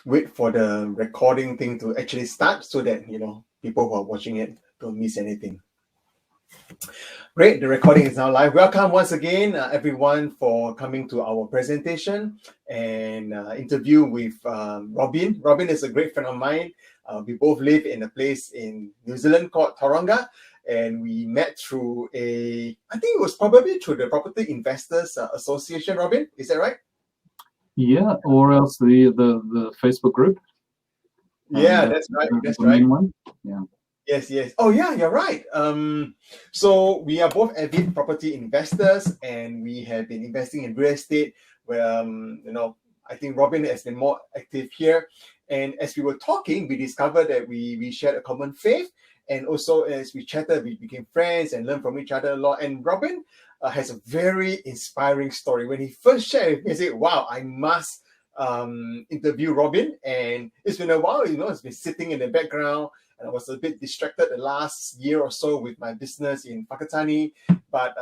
wait for the recording thing to actually start so that, people who are watching it don't miss anything. Great, the recording is now live. Welcome once again, everyone, for coming to our presentation and interview with Robin. Robin is a great friend of mine. We both live in a place in New Zealand called Tauranga, and we met through I think it was probably through the Property Investors Association, Robin, is that right? Yeah, or else the Facebook group. Yeah, that's right. That's the right. main one. Yeah. Yes. Oh, yeah, you're right. So we are both avid property investors, and we have been investing in real estate. Where I think Robin has been more active here. And as we were talking, we discovered that we shared a common faith, and also as we chatted, we became friends and learned from each other a lot. And Robin has a very inspiring story. When he first shared it, he said, "Wow, I must interview Robin." And it's been a while, it's been sitting in the background. And I was a bit distracted the last year or so with my business in Whakatane, but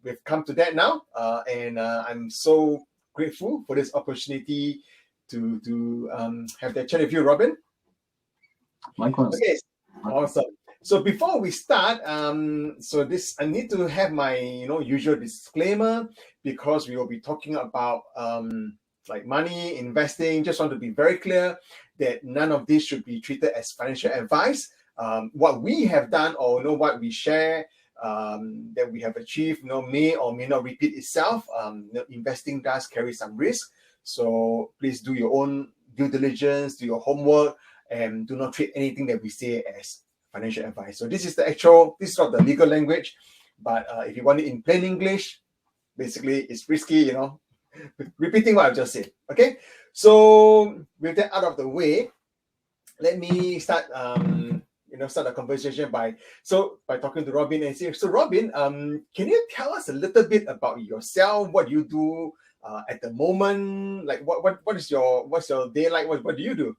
we've come to that now, and I'm so grateful for this opportunity to have that chat with you, Robin. Likewise. Okay, awesome. So before we start, I need to have my usual disclaimer, because we will be talking about like money, investing. Just want to be very clear that none of this should be treated as financial advice. What we have done, or what we share that we have achieved, may or may not repeat itself. Investing does carry some risk, so please do your own due diligence, do your homework, and do not treat anything that we say as financial advice. So this is not the legal language, but if you want it in plain English, basically it's risky, repeating what I've just said. Okay, so with that out of the way, let me start start a conversation by talking to Robin and say, so Robin, can you tell us a little bit about yourself? What you do at the moment? Like what's your day like? What do you do?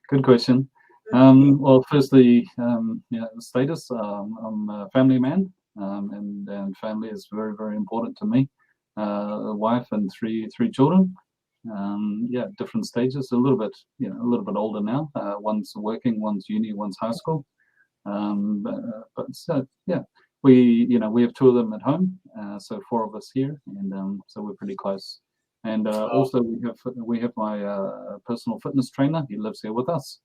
Good question. Well, firstly, status. I'm a family man, and family is very, very important to me. A wife and three children. Different stages. A little bit older now. One's working, one's uni, one's high school. We have two of them at home. So four of us here, and so we're pretty close. And also we have my personal fitness trainer. He lives here with us.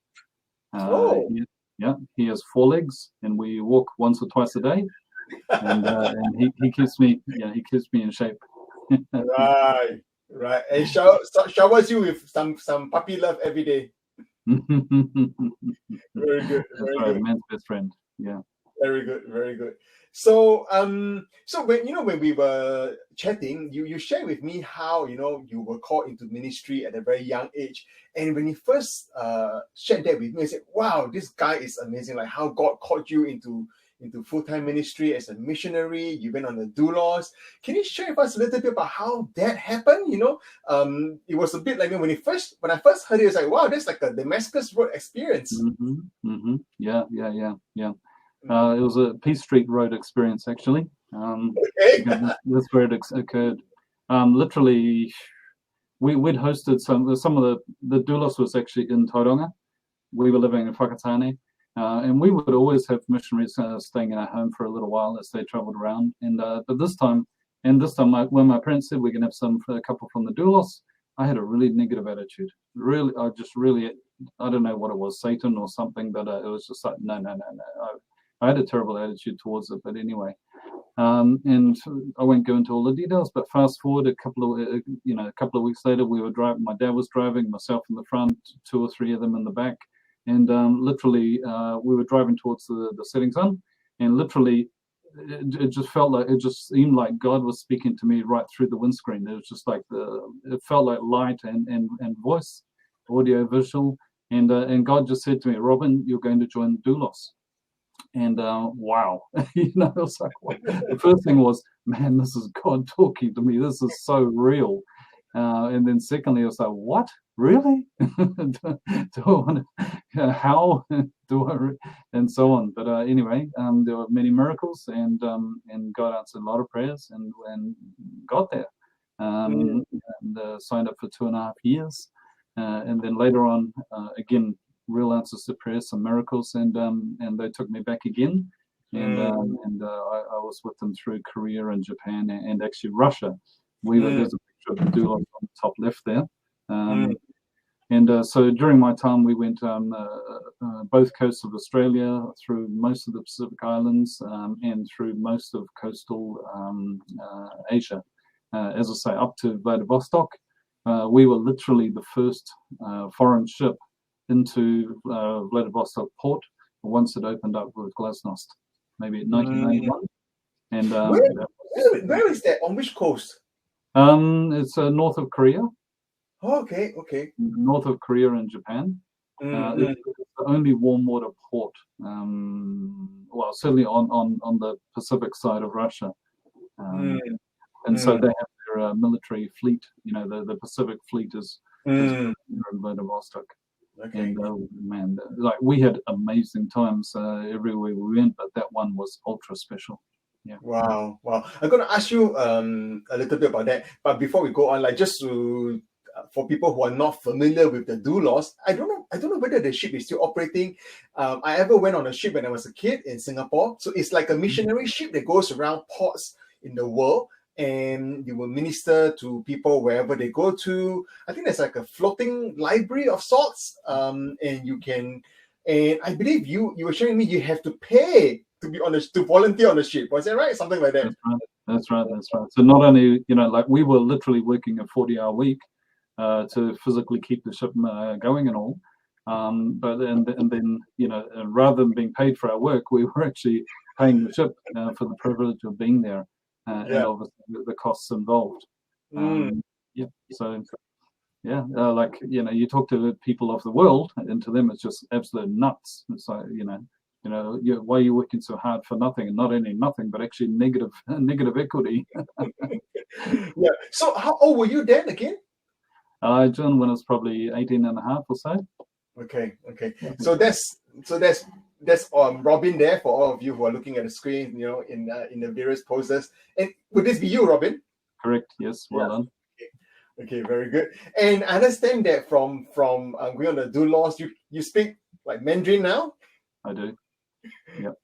He has 4 legs, and we walk once or twice a day. And he keeps me in shape. Right. And showers you with some puppy love every day. Very good. Very good. Man's best friend. Yeah. Very good. So when we were chatting, you shared with me how you were called into ministry at a very young age. And when you first shared that with me, I said, wow, this guy is amazing. Like how God called you into full-time ministry as a missionary. You went on the Doulos. Can you share with us a little bit about how that happened? It was a bit like when I first heard it, it was like, wow, that's like a Damascus Road experience. Yeah. It was a Peace Street Road experience, actually. Okay. That's where it occurred. Literally, we'd hosted some of the Doulos was actually in Tauranga. We were living in Whakatane. And we would always have missionaries staying in our home for a little while as they travelled around. But this time, when my parents said we can have a couple from the Doulos, I had a really negative attitude. Really, I don't know what it was, Satan or something, but it was just like, no. I had a terrible attitude towards it, but anyway. And I won't go into all the details, but fast forward a couple of weeks later, we were driving. My dad was driving, myself in the front, 2 or 3 of them in the back. And literally, we were driving towards the setting sun, and literally, it just seemed like God was speaking to me right through the windscreen. It was just like it felt like light and voice, audio, visual, and God just said to me, Robin, you're going to join Doulos. And wow, it was like, what? The first thing was, man, this is God talking to me. This is so real. And then secondly, I was like, what? Really? Do I want to, how do I, and so on. But anyway, there were many miracles, and God answered a lot of prayers, and got there. And signed up for 2.5 years. and then later on, again, Real Answers to Prayer, some miracles, and they took me back again, and I was with them through Korea and Japan and actually Russia. There's a picture of the Doulos on the top left there. And so during my time, we went both coasts of Australia, through most of the Pacific Islands, and through most of coastal Asia. As I say, up to Vladivostok. We were literally the first foreign ship into Vladivostok port once it opened up with Glasnost, maybe in 1991. And where is that? On which coast? It's north of Korea. Oh, okay. North of Korea and Japan. It's the only warm water port. Well, certainly on the Pacific side of Russia. And so they have their military fleet. The Pacific fleet is in Vladivostok. Okay. And man, like we had amazing times everywhere we went, but that one was ultra special. Yeah. Wow. I'm going to ask you a little bit about that, but before we go on, like just to for people who are not familiar with the Doulos, I don't know whether the ship is still operating. I ever went on a ship when I was a kid in Singapore, so it's like a missionary ship that goes around ports in the world, and you will minister to people wherever they go to. I think there's like a floating library of sorts, and I believe you were showing me you have to pay to volunteer on the ship. Was that right? Something like that. That's right. So not only, like we were literally working a 40-hour week to physically keep the ship going and all, but then rather than being paid for our work, we were actually paying the ship for the privilege of being there, and obviously the costs involved. You talk to people of the world, and to them it's just absolute nuts. It's like, why are you working so hard for nothing, and not only nothing, but actually negative equity. Yeah. So how old were you then again? I joined when I was probably 18 and a half or so. Okay. So that's Robin there for all of you who are looking at the screen, in the various poses. And would this be you, Robin? Correct. Yes. Well done. Okay, very good. And I understand that from going on the Doulos, you speak like Mandarin now? I do. Yep.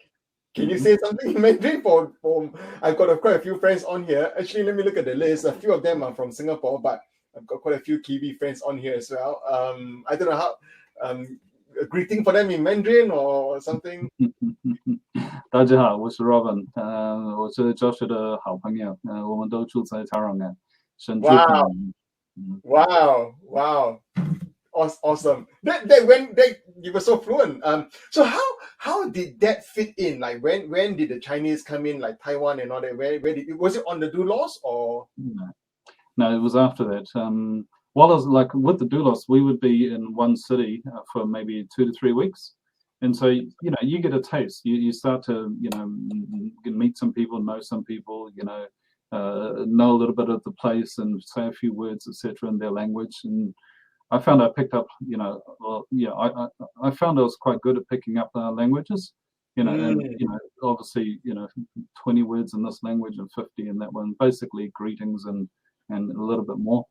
Can you say something in Mandarin for I've got quite a few friends on here. Actually, let me look at the list. A few of them are from Singapore, but I've got quite a few Kiwi friends on here as well. I don't know how a greeting for them in Mandarin or something. 大家好，我是 Robin，我是Joshua 的好朋友，我们都住在台湾啊，深圳。Wow! Awesome. That you were so fluent. So how did that fit in? Like when did the Chinese come in, like Taiwan and all that? Was it on the Doulos or? No, it was after that. While I was like with the Doulos, we would be in one city for maybe 2 to 3 weeks, and so you get a taste. You start to meet some people, know some people, know a little bit of the place and say a few words, etc., in their language. And I found I picked up, I found I was quite good at picking up languages, and obviously 20 words in this language and 50 in that one, basically greetings and a little bit more.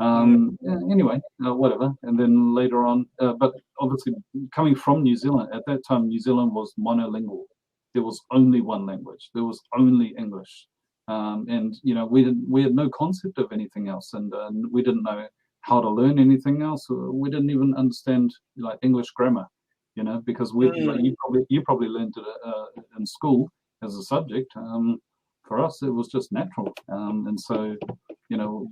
Anyway, whatever. And then later on, but obviously coming from New Zealand, at that time, New Zealand was monolingual. There was only one language. There was only English. And, we had no concept of anything else. And we didn't know how to learn anything else. We didn't even understand like English grammar, because you probably learned it in school as a subject. For us, it was just natural, and so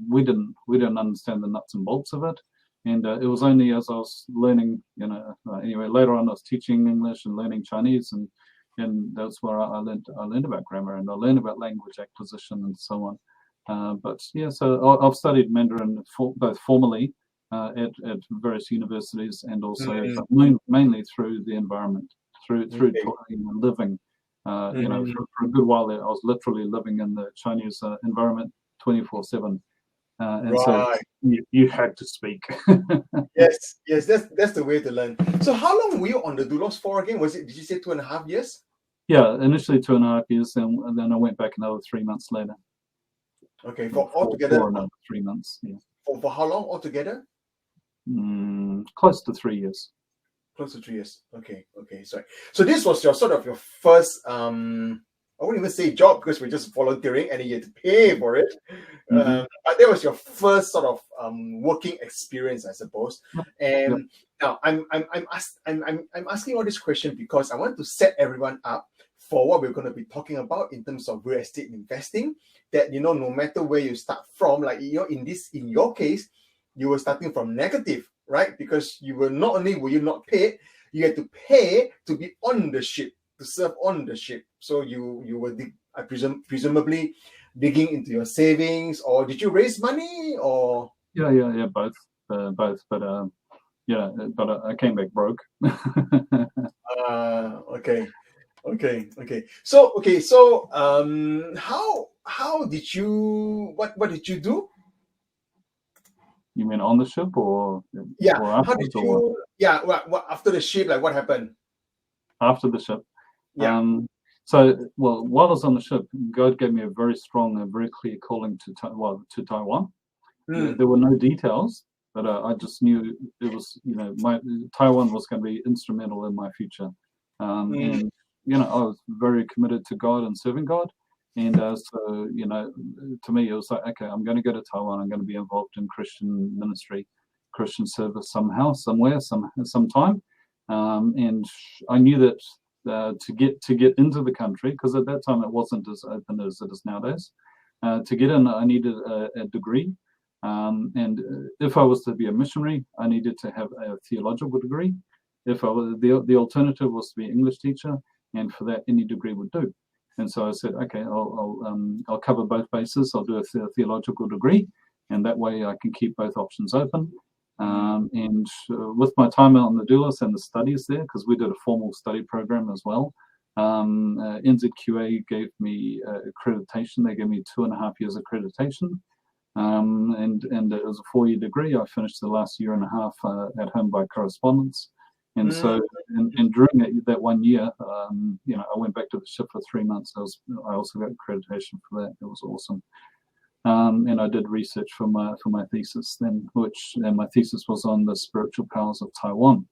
we didn't understand the nuts and bolts of it. And it was only as I was learning, anyway, later on I was teaching English and learning Chinese, and that's where I learned about grammar, and I learned about language acquisition and so on. So I've studied Mandarin both formally at various universities, and also mainly through the environment, through talking and living. For a good while there, I was literally living in the Chinese environment 24/7, and right. So you had to speak. Yes, that's the way to learn. So how long were you on the Doulos for again? Did you say 2.5 years? Yeah, initially 2.5 years, and then I went back another 3 months later. Okay, for altogether for another 3 months. Yeah. For how long altogether? close to 3 years. Close to 3 years. Okay. Sorry. So this was your sort of your first I wouldn't even say job because we're just volunteering and you had to pay for it. But that was your first sort of working experience, I suppose. And now I'm asking all this question because I want to set everyone up for what we're going to be talking about in terms of real estate investing. That no matter where you start from, like in your case, you were starting from negative, right? Because you were not only were you not paid, you had to pay to be on the ship, to serve on the ship. So you were, I presumably digging into your savings, or did you raise money, or? Yeah, both. But I came back broke. Okay. So how did you what did you do? You mean on the ship or? Yeah. Or how did you? Yeah. What after the ship? Like what happened? After the ship. Yeah. So, while I was on the ship, God gave me a very strong and very clear calling to Taiwan. There were no details, but I just knew it was, Taiwan was going to be instrumental in my future. And, I was very committed to God and serving God. And so, to me, it was like, okay, I'm going to go to Taiwan. I'm going to be involved in Christian ministry, Christian service somehow, somewhere, sometime. And I knew that to get into the country, because at that time it wasn't as open as it is nowadays. To get in, I needed a degree. And if I was to be a missionary, I needed to have a theological degree. If I was, the alternative was to be an English teacher, and for that, any degree would do. And so I said, okay, I'll cover both bases. I'll do a theological degree, and that way I can keep both options open. And with my time out on the Doulos and the studies there, because we did a formal study program as well, NZQA gave me accreditation. They gave me 2.5 years accreditation. And it was a 4-year degree. I finished the last 1.5 years at home by correspondence. And so, and during that 1 year, I went back to the ship for 3 months. I also got accreditation for that. It was awesome. And I did research for my thesis then, and my thesis was on the spiritual powers of Taiwan.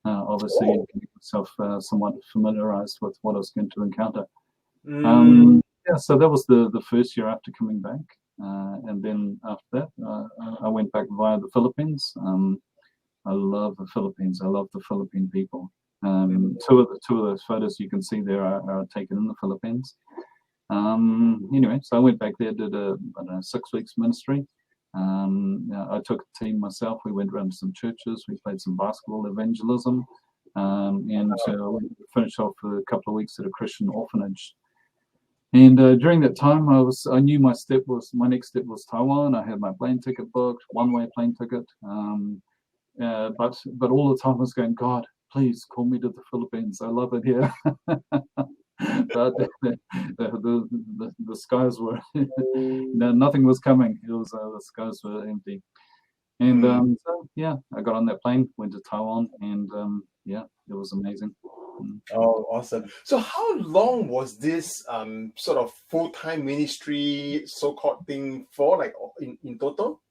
Obviously, getting myself somewhat familiarized with what I was going to encounter. So that was the first year after coming back. And then after that, I went back via the Philippines. I love the Philippines. I love the Philippine people. Two of those photos you can see there are taken in the Philippines. Anyway, so I went back there, did a 6 weeks ministry. I took a team myself. We went around to some churches. We played some basketball evangelism, and we finished off for a couple of weeks at a Christian orphanage. And during that time, I knew my next step was Taiwan. I had my plane ticket booked, one-way plane ticket. But all the time I was going, God, please call me to the Philippines. I love it here. But the skies were nothing was coming. It was the skies were empty. And I got on that plane, went to Taiwan, and it was amazing. Oh, awesome. So how long was this sort of full-time ministry so-called thing for, like in total?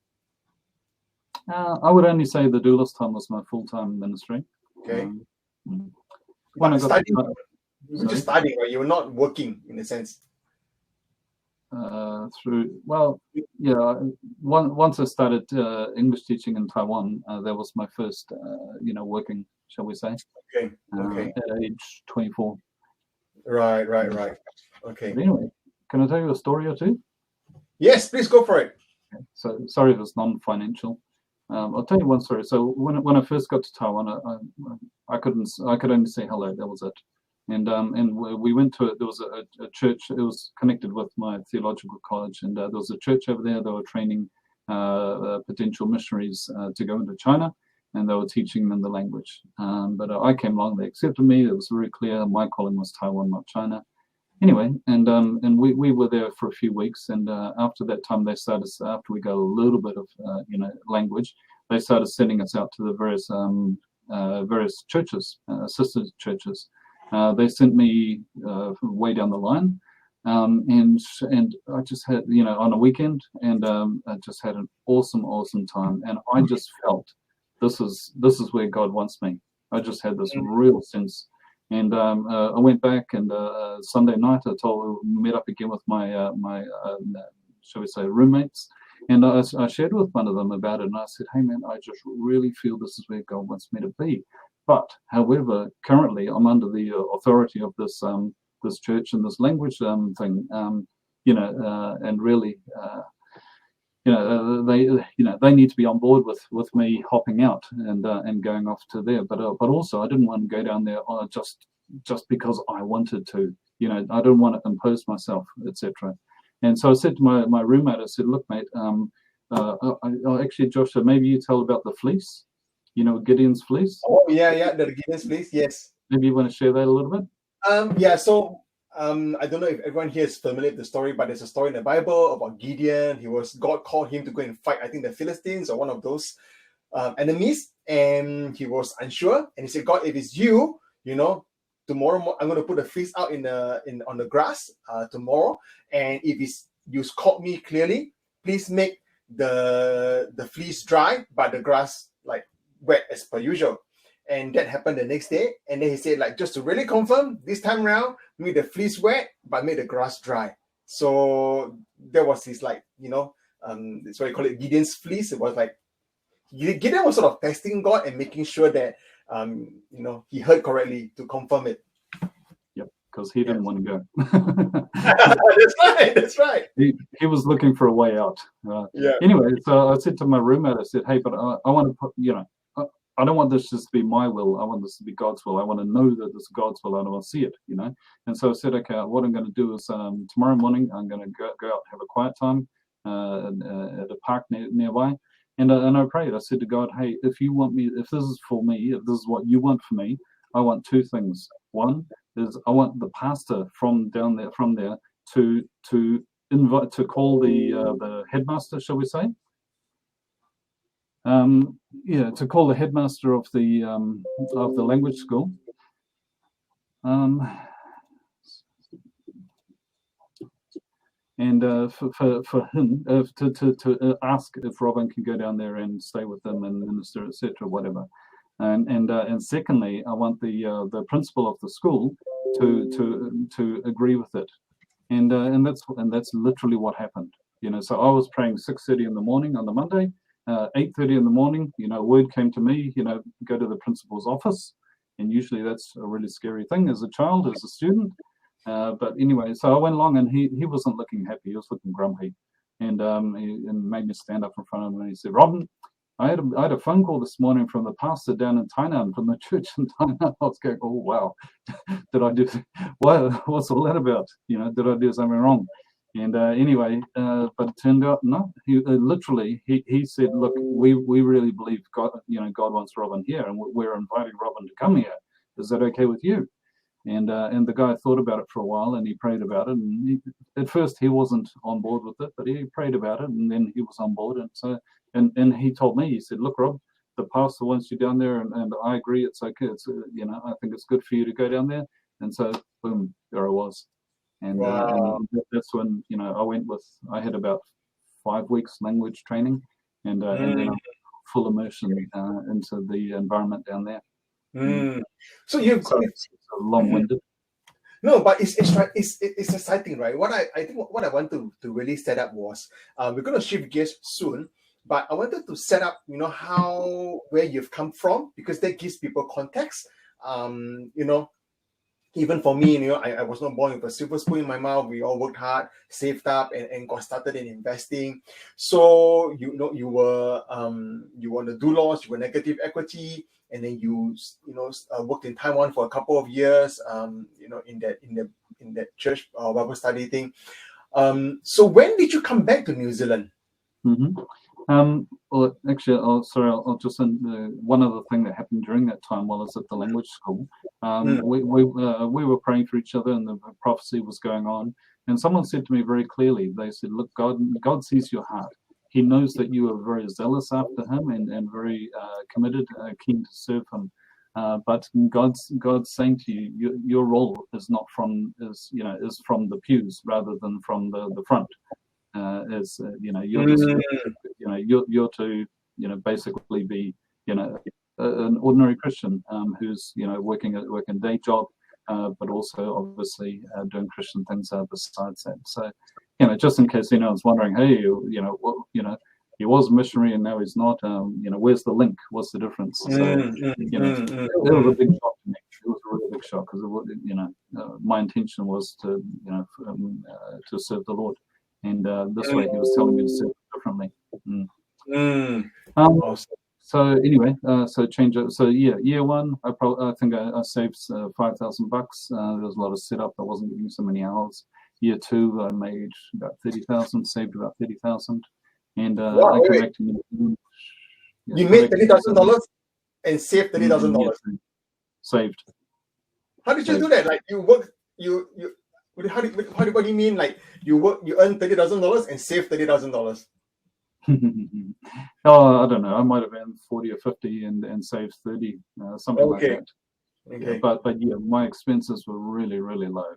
I would only say the Doulos time was my full-time ministry. Okay. When I got you were just studying, right? You were not working in a sense. Once I started English teaching in Taiwan, that was my first, working, shall we say? Okay. At age 24. Right. Okay. But anyway, can I tell you a story or two? Yes, please go for it. Okay. So sorry if it's non-financial. I'll tell you one story. So when I first got to Taiwan, I could only say hello. That was it. And we went to it. There was a church. It was connected with my theological college, and there was a church over there. They were training potential missionaries to go into China, and they were teaching them the language. But I came along. They accepted me. It was very clear. My calling was Taiwan, not China. Anyway, and we were there for a few weeks, and after that time, they started. After we got a little bit of language, they started sending us out to the various churches, sister churches. They sent me way down the line, and I just had on a weekend, and I just had an awesome time, and I just felt this is where God wants me. I just had this real sense. And I went back, and Sunday night met up again with my shall we say, roommates, and I shared with one of them about it, and I said, hey man, I just really feel this is where God wants me to be. But however, currently I'm under the authority of this this church and this language thing, and really. They need to be on board with me hopping out and going off to there. But also I didn't want to go down there just because I wanted to. I didn't want to impose myself, etc. And so I said to my roommate, I said, look, mate, actually, Joshua, maybe you tell about the fleece. Gideon's fleece. Oh yeah, the Gideon's fleece. Yes. Maybe you want to share that a little bit. Yeah. So. I don't know if everyone here is familiar with the story, but there's a story in the Bible about Gideon. God called him to go and fight, I think, the Philistines or one of those enemies, and he was unsure. And he said, God, if it's you, tomorrow I'm going to put a fleece out on the grass tomorrow, and if you called me clearly, please make the fleece dry, but the grass like wet as per usual. And that happened the next day. And then he said, like, just to really confirm, this time around, make the fleece wet, but make the grass dry. So that was his, like, that's why you call it Gideon's fleece. It was like, Gideon was sort of testing God and making sure that, he heard correctly to confirm it. Yep, because he didn't want to go. That's right. He was looking for a way out. Anyway, so I said to my roommate, I said, hey, but I want to put, I don't want this just to be my will. I want this to be God's will. I want to know that this is God's will. I don't want to see it, And so I said, okay, what I'm going to do is tomorrow morning, I'm going to go out, have a quiet time at a park nearby. And I prayed. I said to God, hey, if you want me, if this is for me, if this is what you want for me, I want two things. One is I want the pastor from there to invite, to call the headmaster, shall we say? To call the headmaster of the language school, and for him to ask if Robin can go down there and stay with them and minister, etc., whatever. And secondly, I want the principal of the school to agree with it, and that's literally what happened. So I was praying 6:30 in the morning on the Monday. 8:30 in the morning, word came to me, go to the principal's office. And usually that's a really scary thing as a child, as a student. But anyway, so I went along, and he wasn't looking happy. He was looking grumpy. And he made me stand up in front of him, and he said, Robin, I had a phone call this morning from the pastor down in Tainan, from the church in Tainan. I was going, oh, wow. Did I do, what's all that about? Did I do something wrong? And anyway, but it turned out no. He literally said, "Look, we really believe God. God wants Robin here, and we're inviting Robin to come here. Is that okay with you?" And the guy thought about it for a while, and he prayed about it. And at first he wasn't on board with it, but he prayed about it, and then he was on board. And so, and he told me, he said, "Look, Rob, the pastor wants you down there, and I agree. It's okay. It's I think it's good for you to go down there." And so, boom, there I was. And, wow. And that's when I had about 5 weeks language training, and then full immersion into the environment down there. So it's long-winded. No, but it's exciting, right? What I think what I want to really set up was we're going to shift gears soon, but I wanted to set up where you've come from, because that gives people context. Even for me, I was not born with a silver spoon in my mouth. We all worked hard, saved up, and got started in investing. So you were on the Doulos, you were negative equity, and then you worked in Taiwan for a couple of years. In that church Bible study thing. So when did you come back to New Zealand? Mm-hmm. Well, actually, I'll just one other thing that happened during that time while I was at the language school. We were praying for each other, and the prophecy was going on. And someone said to me very clearly, they said, "Look, God sees your heart. He knows that you are very zealous after Him and very committed, keen to serve Him. But God's saying to you, your role is not is from the pews rather than from the front. You're to basically be an ordinary Christian who's working a day job, but also obviously doing Christian things besides that. So just in case anyone's wondering, hey, he was a missionary and now he's not. Where's the link? What's the difference? So it was a big shock to me. It was a really big shock because my intention was to to serve the Lord, and this way He was telling me to serve differently. Awesome. So anyway, so change it. So year one, I think I saved $5,000. There was a lot of setup. I wasn't getting so many hours. Year two, I made about 30,000, saved about 30,000, and I came back to New Zealand. You made $30,000 and saved $30,000. Saved. How did you do that? Like you work, what do you mean? Like you earn $30,000 and save $30,000? Oh, I don't know. I might have earned 40 or 50 and saved 30, something like that. Okay. Yeah, but yeah, my expenses were really, really low.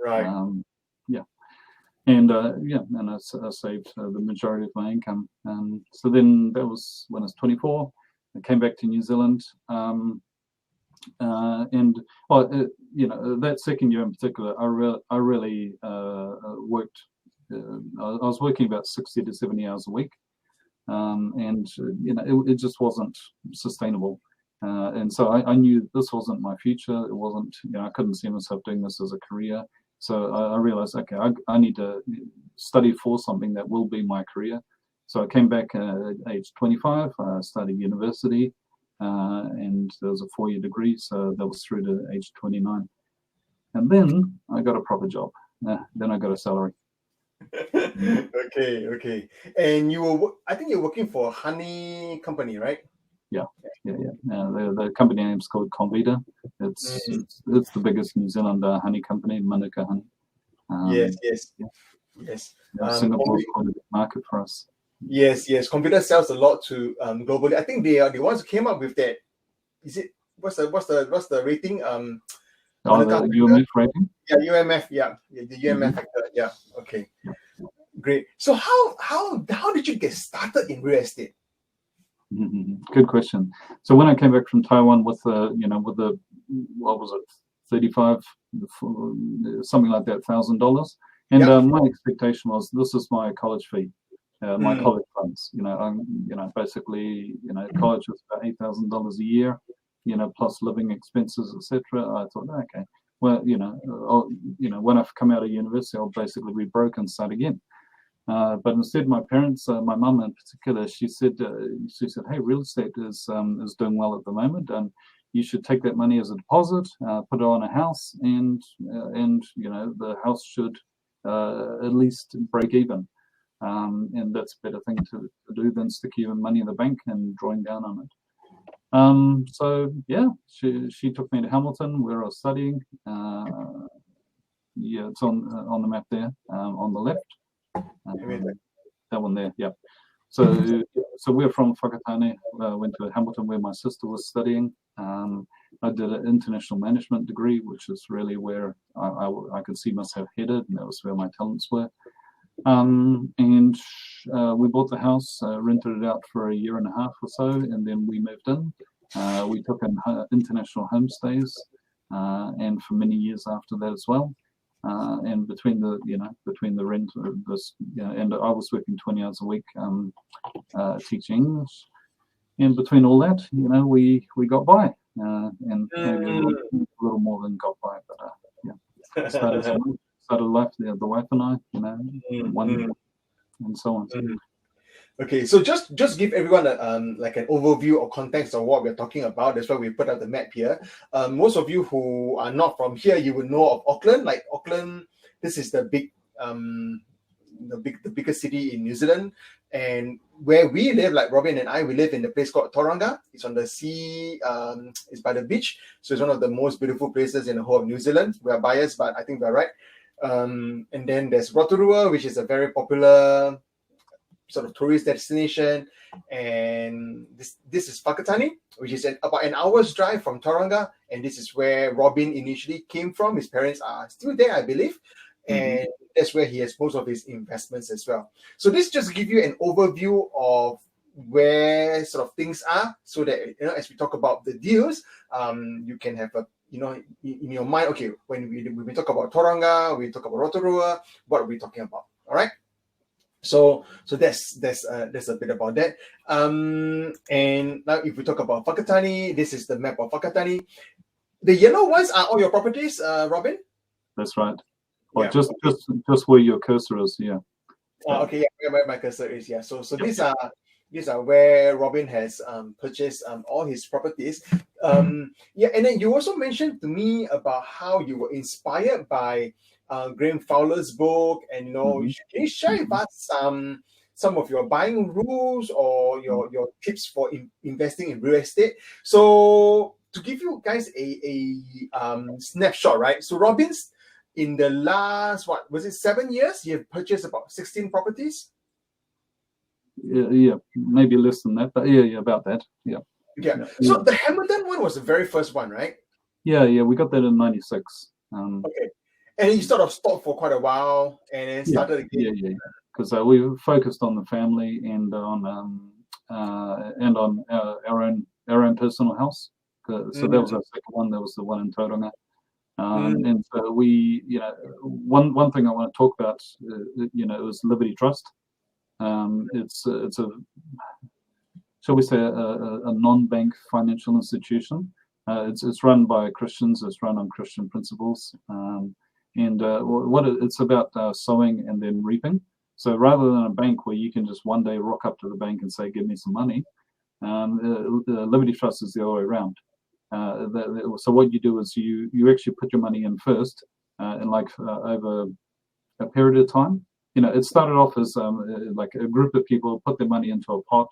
Right. And and I saved the majority of my income. So then that was when I was 24. I came back to New Zealand. That second year in particular, I really worked. I was working about 60 to 70 hours a week, and it just wasn't sustainable. And so I knew this wasn't my future. It wasn't. I couldn't see myself doing this as a career. So I realized, okay, I need to study for something that will be my career. So I came back at age 25. I started university. And there was a 4-year degree, so that was through to age 29. And then I got a proper job. Then I got a salary. Okay. And I think you're working for a honey company, right? Yeah. The company name is called Convita. It's the biggest New Zealand honey company, Manuka Honey. Yes. Singapore is quite a big market for us. Yes. Computer sells a lot to globally. I think they are the ones who came up with that. Is it what's the rating? The UMF rating? Yeah, UMF. Yeah, the UMF factor. Yeah. Okay. Great. So how did you get started in real estate? Good question. So when I came back from Taiwan with the what was it, 35, something like that, $1,000, and my expectation was this is my college fee. My college funds, basically, college was about $8,000 a year, plus living expenses, etc. I thought, okay, well, when I've come out of university, I'll basically be broke and start again. But instead, my parents, my mum in particular, she said, hey, real estate is doing well at the moment, and you should take that money as a deposit, put it on a house, and the house should at least break even. And that's a better thing to do than stick your money in the bank and drawing down on it. So yeah, she took me to Hamilton where I was studying. It's on the map there, on the left. That one there, yeah. So we're from Whakatane. Went to Hamilton where my sister was studying. I did an international management degree, which is really where I could see myself headed, and that was where my talents were. And we bought the house, rented it out for 1.5 years or so, and then we moved in. We took in international homestays, and for many years after that as well. And between the rent of this, and I was working 20 hours a week teaching English, and between all that, we got by, and maybe a little more than got by, but started life, the wife and I, one, and so on. Okay, so just give everyone like an overview or context of what we're talking about. That's why we put up the map here. Most of you who are not from here, you would know of Auckland. Like Auckland, this is the biggest city in New Zealand, and where we live, like Robin and I, we live in the place called Tauranga. It's on the sea. It's by the beach, so it's one of the most beautiful places in the whole of New Zealand. We are biased, but I think we're right. And then there's Rotorua, which is a very popular sort of tourist destination, and this is Whakatane, which is about an hour's drive from Tauranga, and this is where Robin initially came from. His parents are still there, I believe, and that's where he has most of his investments as well. So this just gives you an overview of where sort of things are, so that as we talk about the deals, you can have a in your mind, okay, when we talk about Tauranga, we talk about Rotorua, what are we talking about? All right. So that's a bit about that. And now if we talk about Whakatane, this is the map of Whakatane. The yellow ones are all your properties, Robin? That's right. Well, just where your cursor is, yeah. Okay, yeah, where my cursor is, yeah. So these are where Robin has purchased all his properties. Yeah, and then you also mentioned to me about how you were inspired by Graham Fowler's book, and can you share with us some of your buying rules or your tips for investing in real estate? So to give you guys a snapshot, right? So Robin's, in the last, 7 years, you've purchased about 16 properties? Yeah, maybe less than that, but yeah, about that. Yeah. So the Hamilton one was the very first one, right? Yeah, we got that in '96. Okay. And you sort of stopped for quite a while and then started again. Yeah. Because we focused on the family and on our own personal house. So that was our second one. That was the one in Tauranga. And so we, one thing I want to talk about, is Liberty Trust. It's a, shall we say, a non-bank financial institution. It's run by Christians. It's run on Christian principles. It's about sowing and then reaping. So rather than a bank where you can just one day rock up to the bank and say, give me some money, Liberty Trust is the other way around. So what you do is you actually put your money in first, and over a period of time. It started off as like a group of people put their money into a pot,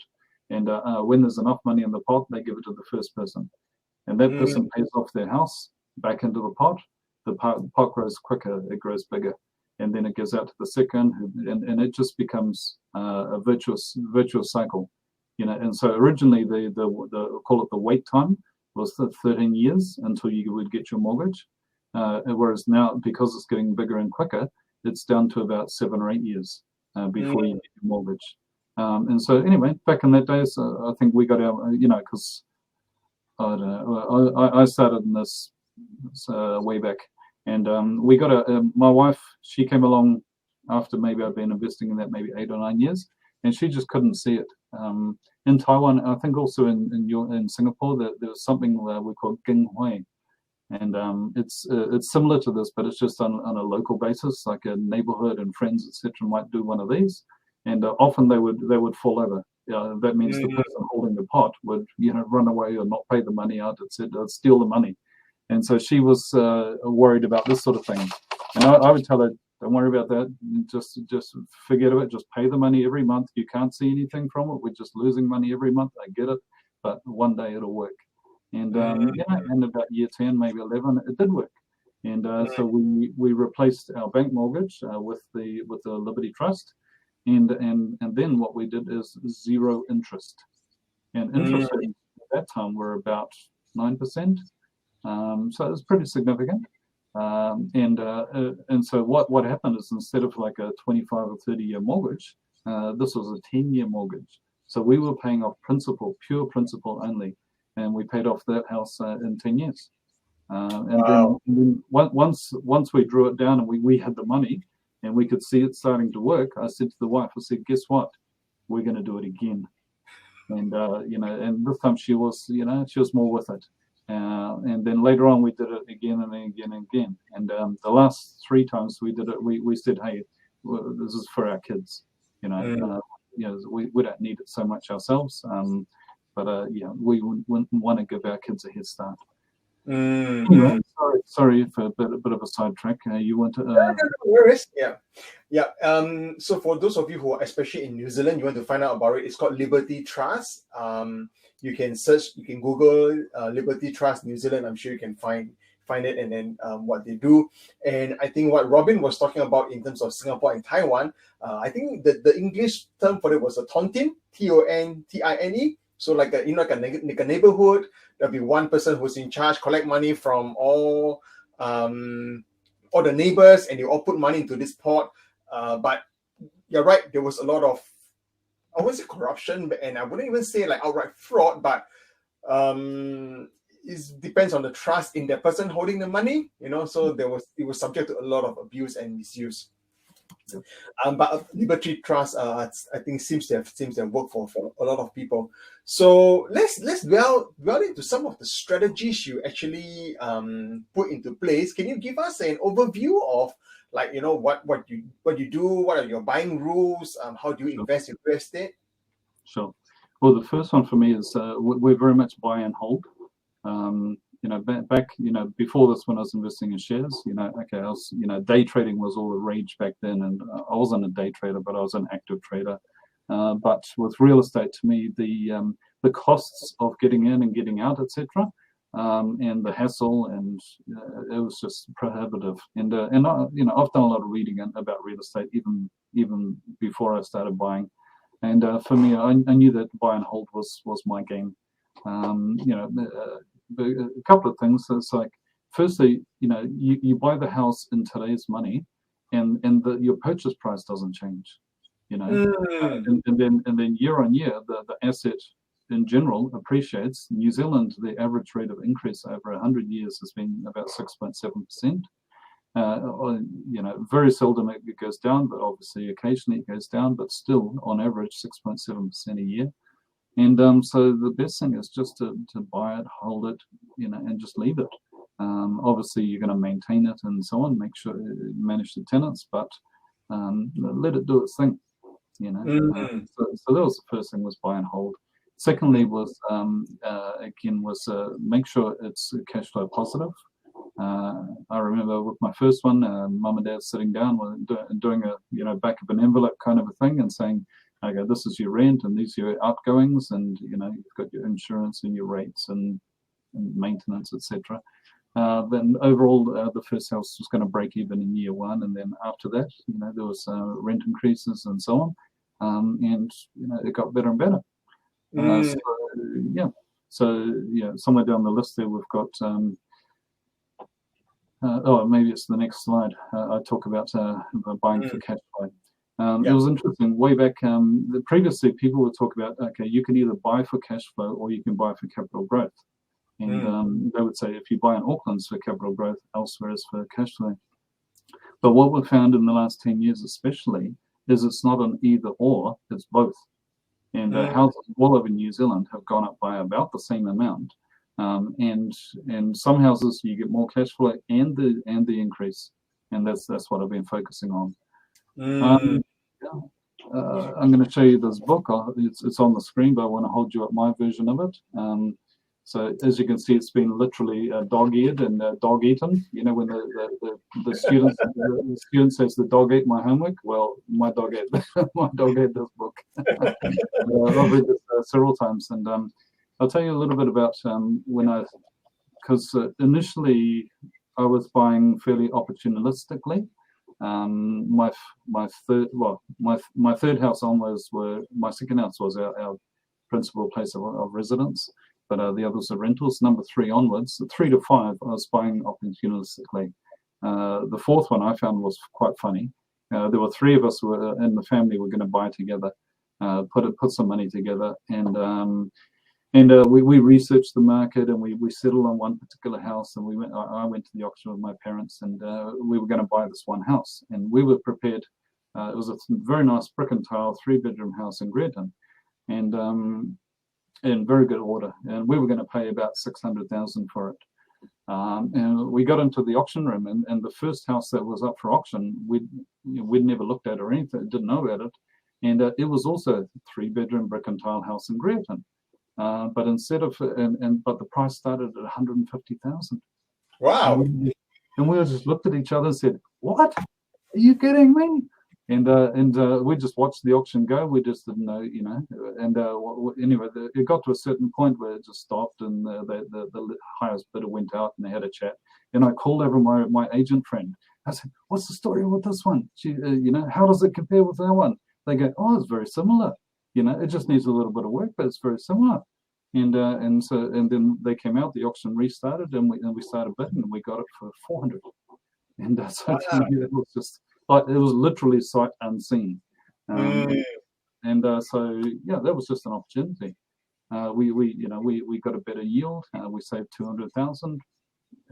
and when there's enough money in the pot, they give it to the first person, and that person pays off their house back into the pot. The pot grows quicker, it grows bigger, and then it goes out to the second, and it just becomes a virtuous cycle. And so originally the call it the wait time was 13 years until you would get your mortgage, whereas now, because it's getting bigger and quicker, it's down to about 7 or 8 years before you get your mortgage. And so anyway, back in that days, I think we got our, because I don't know, I started in this way back, and we got my wife, she came along after maybe I'd been investing in that maybe 8 or 9 years, and she just couldn't see it. In Taiwan, I think also in Singapore, there was something we call Ging Hui, and it's similar to this, but it's just on a local basis, like a neighborhood and friends, etc., might do one of these, and often they would fall over. That means the person holding the pot would run away or not pay the money out, etc., steal the money, and so she was worried about this sort of thing, and I would tell her, don't worry about that. Just forget of it. Just pay the money every month. You can't see anything from it. We're just losing money every month. I get it, but one day it'll work. And and about year 10, maybe 11, it did work. And so we replaced our bank mortgage with the Liberty Trust, and then what we did is 0 interest, and interest rates at that time were about 9%. So it was pretty significant. And so what happened is, instead of like a 25 or 30-year mortgage, this was a 10-year mortgage. So we were paying off principal, pure principal only, and we paid off that house in 10 years. Then once we drew it down and we had the money and we could see it starting to work, I said to the wife, I said, guess what? We're going to do it again. And and this time she was more with it. And then later on we did it again and again and again. And the last 3 times we did it, we said, hey, this is for our kids. We don't need it so much ourselves. But we wouldn't want to give our kids a head start. Anyway, sorry for a bit of a sidetrack. You want to? No worries. Yeah. So for those of you who are especially in New Zealand, you want to find out about it. It's called Liberty Trust. You can search. You can Google Liberty Trust New Zealand. I'm sure you can find it, and then what they do. And I think what Robin was talking about in terms of Singapore and Taiwan, I think the English term for it was a tontine, TONTINE. So like a neighborhood, there'll be one person who's in charge, collect money from all the neighbors, and they all put money into this pot. But you're right, there was a lot of I wouldn't say corruption, and I wouldn't even say like outright fraud, but it depends on the trust in the person holding the money, so it was subject to a lot of abuse and misuse. But Liberty Trust, I think seems to have worked for a lot of people. So let's dwell into some of the strategies you actually put into place. Can you give us an overview of, like, what you do? What are your buying rules? How do you invest in real estate? Sure. Well, the first one for me is we're very much buy and hold. Back before this, when I was investing in shares, I was, day trading was all the rage back then, and I wasn't a day trader, but I was an active trader. But with real estate, to me, the costs of getting in and getting out, etc., and the hassle, and it was just prohibitive. And I've done a lot of reading about real estate even before I started buying. And for me, I knew that buy and hold was my game. A couple of things. It's like, firstly, you buy the house in today's money, and your purchase price doesn't change. And then year on year, the asset in general appreciates. New Zealand, the average rate of increase over 100 years has been about 6.7%. Very seldom it goes down, but obviously occasionally it goes down, but still on average 6.7% a year. And so the best thing is just to buy it, hold it, and just leave it. Obviously you're going to maintain it and so on, make sure you manage the tenants, but let it do its thing. So that was the first thing, was buy and hold. Secondly was make sure it's cash flow positive. I remember with my first one, mum and dad sitting down doing a back of an envelope kind of a thing and saying, okay, this is your rent and these are your outgoings, and you've got your insurance and your rates and maintenance, etc. Then overall, the first house was going to break even in year one, and then after that, there was rent increases and so on, and it got better and better. So somewhere down the list there, we've got. Maybe it's the next slide. I talk about buying for cash flow. It was interesting. Way back, previously, people would talk about, okay, you can either buy for cash flow or you can buy for capital growth. And they would say, if you buy in Auckland's for capital growth, elsewhere is for cash flow. But what we've found in the last 10 years especially is it's not an either or, it's both. And houses all over New Zealand have gone up by about the same amount. And some houses you get more cash flow and the increase. And that's what I've been focusing on. I'm going to show you this book. It's on the screen, but I want to hold you up my version of it. So as you can see, it's been literally dog-eared and dog-eaten. When the student says the dog ate my homework, well, my dog ate this book. I've read this several times, and I'll tell you a little bit about because initially I was buying fairly opportunistically. My third house onwards my second house was our principal place of residence, but the others are rentals. Number 3 onwards, 3 to 5, I was buying opportunistically. The fourth one I found was quite funny. There were 3 of us in the family were going to buy together, put some money together, and we researched the market, and we settled on one particular house, and I went to the auction with my parents, and we were going to buy this one house, and we were prepared. It was a very nice brick and tile 3-bedroom house in Greaton, and in very good order, and we were going to pay about 600,000 for it. And we got into the auction room, and the first house that was up for auction, we'd never looked at or anything, didn't know about it, and it was also a 3-bedroom brick and tile house in Greaton. But instead of but the price started at 150,000. Wow! And we just looked at each other and said, "What? Are you kidding me?" And we just watched the auction go. We just didn't know, And anyway, it got to a certain point where it just stopped, and the highest bidder went out, and they had a chat. And I called over my agent friend. I said, "What's the story with this one? How does it compare with that one?" They go, "Oh, it's very similar. It just needs a little bit of work, but it's very similar." And then they came out, the auction restarted, and we started bidding, and we got it for 400. And so to me, it was just it was literally sight unseen. And so yeah, that was just an opportunity. We got a better yield. We saved 200,000.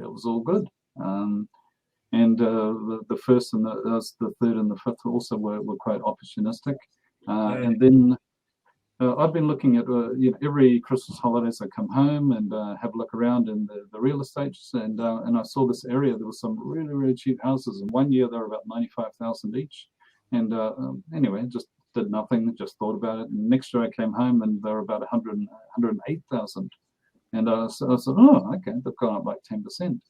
It was all good. And the first and the third and the fifth also were quite opportunistic. And then I've been looking at every Christmas holidays I come home and have a look around in the real estate, and I saw this area. There was some really, really cheap houses, and one year they were about 95,000 each. And anyway, just did nothing, just thought about it. And next year I came home and they were about 108,000. And so I said, oh, okay, they've gone up like 10%.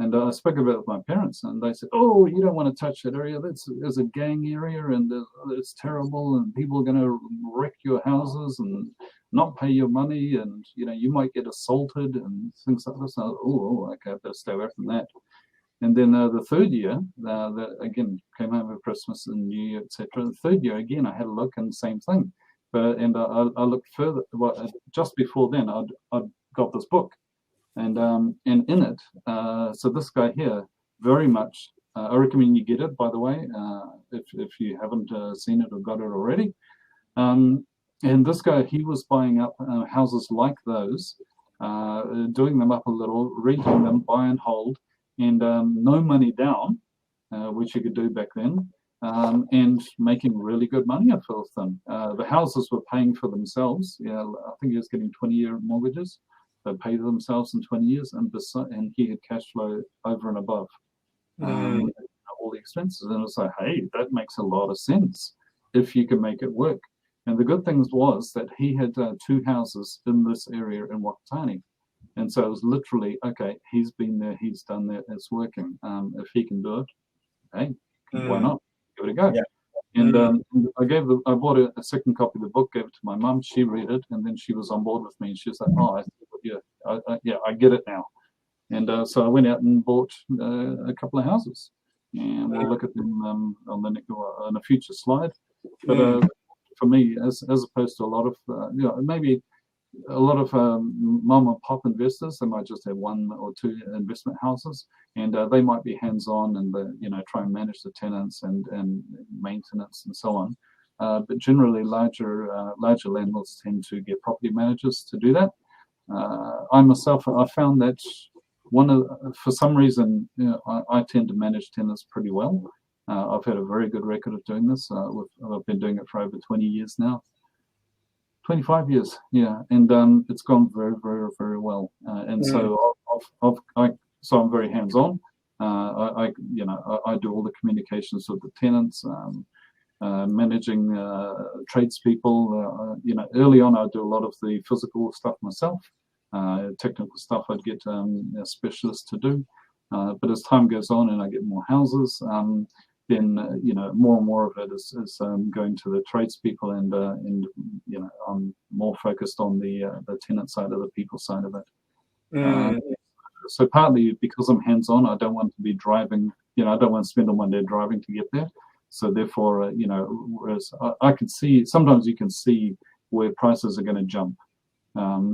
And I spoke about it with my parents, and they said, "Oh, you don't want to touch that area. There's a gang area, and it's terrible, and people are going to wreck your houses and not pay your money, and you might get assaulted and things like this." Oh, okay, I better stay away from that. And then the third year, that again came home for Christmas and New Year, etc. The third year again, I had a look, and same thing. But I looked further. Well, just before then, I'd got this book. And in it, so this guy here, very much, I recommend you get it, by the way, if you haven't seen it or got it already. And this guy, he was buying up houses like those, doing them up a little, renting them, buy and hold, and no money down, which you could do back then, and making really good money off of them. The houses were paying for themselves. I think he was getting 20-year mortgages. They pay themselves in 20 years, and he had cash flow over and above all the expenses. And it's like, hey, that makes a lot of sense if you can make it work. And the good thing was that he had 2 houses in this area in Wakatani. And so it was literally, okay, he's been there, he's done that, it's working. If he can do it, hey, why not? Give it a go. Yeah. And I bought a second copy of the book, gave it to my mum. She read it, and then she was on board with me. And she was like, "Oh, I get it now." And so I went out and bought a couple of houses, and we'll look at them on a future slide. But for me, as opposed to a lot of maybe a lot of mom and pop investors, they might just have 1 or 2 investment houses, and they might be hands-on and try and manage the tenants and maintenance and so on. But generally, larger landlords tend to get property managers to do that. I myself, I found that for some reason, I tend to manage tenants pretty well. I've had a very good record of doing this. I've been doing it for over 20 years now. 25 years, yeah, and it's gone very, very, very well. And so I'm very hands-on. I do all the communications with the tenants, managing tradespeople. Early on, I do a lot of the physical stuff myself. Technical stuff, I'd get specialists to do. But as time goes on and I get more houses, then more and more of it is going to the tradespeople, and I'm more focused on the tenant side of the people side of it. So partly because I'm hands-on, I don't want to be driving. I don't want to spend all my day driving to get there. So therefore, whereas I can see, sometimes you can see where prices are going to jump.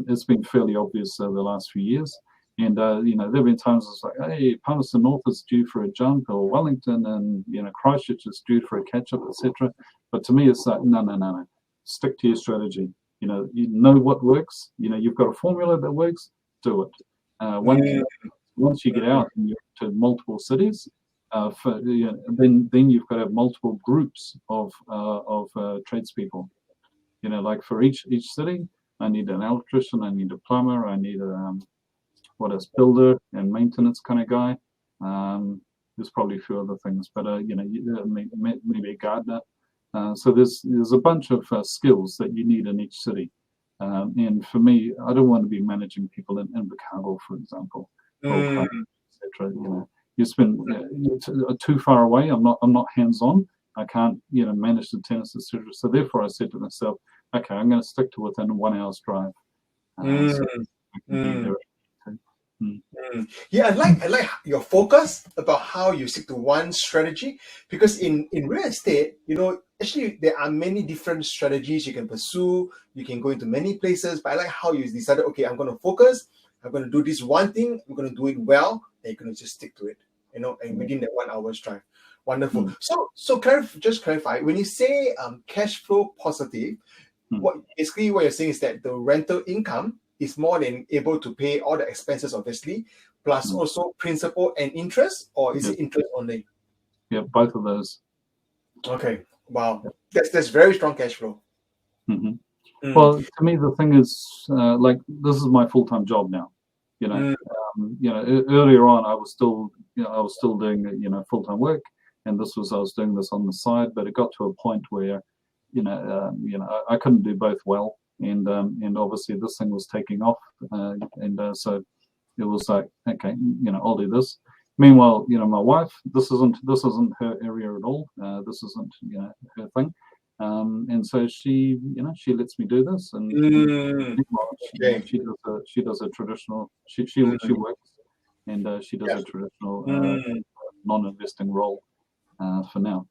It's been fairly obvious the last few years. And, there have been times it's like, hey, Palmerston North is due for a jump, or Wellington and, Christchurch is due for a catch-up, etc. But to me, it's like, no. Stick to your strategy. You know what works. You've got a formula that works, do it. Once you get out and you're to multiple cities, then you've got to have multiple groups of tradespeople. Like for each city, I need an electrician, I need a plumber, I need a builder and maintenance kind of guy. There's probably a few other things, but maybe a gardener. So there's a bunch of skills that you need in each city. And for me, I don't want to be managing people in Chicago, for example, or etc. You spend too far away. I'm not hands-on. I can't manage the tenants, etc. So therefore, I said to myself, okay, I'm going to stick to within 1 hour's drive. Yeah, I like your focus about how you stick to one strategy, because in real estate, actually there are many different strategies you can pursue. You can go into many places, but I like how you decided, okay, I'm going to focus. I'm going to do this one thing. I'm going to do it well, and you're going to just stick to it, and within that 1 hour's drive. Wonderful. So just clarify, when you say cash flow positive, what you're saying is that the rental income is more than able to pay all the expenses, obviously, plus also principal and interest, or is it interest only? Yeah, both of those. Okay. Wow. That's very strong cash flow. Well, to me, the thing is, like, this is my full-time job now. Earlier on, I was still doing, full-time work, and I was doing this on the side. But it got to a point where, I couldn't do both well, and obviously this thing was taking off, so it was like, okay, I'll do this. Meanwhile, my wife, this isn't her area at all. This isn't her thing. And so she lets me do this, and she does a traditional. She works, and she does a traditional non-investing role for now.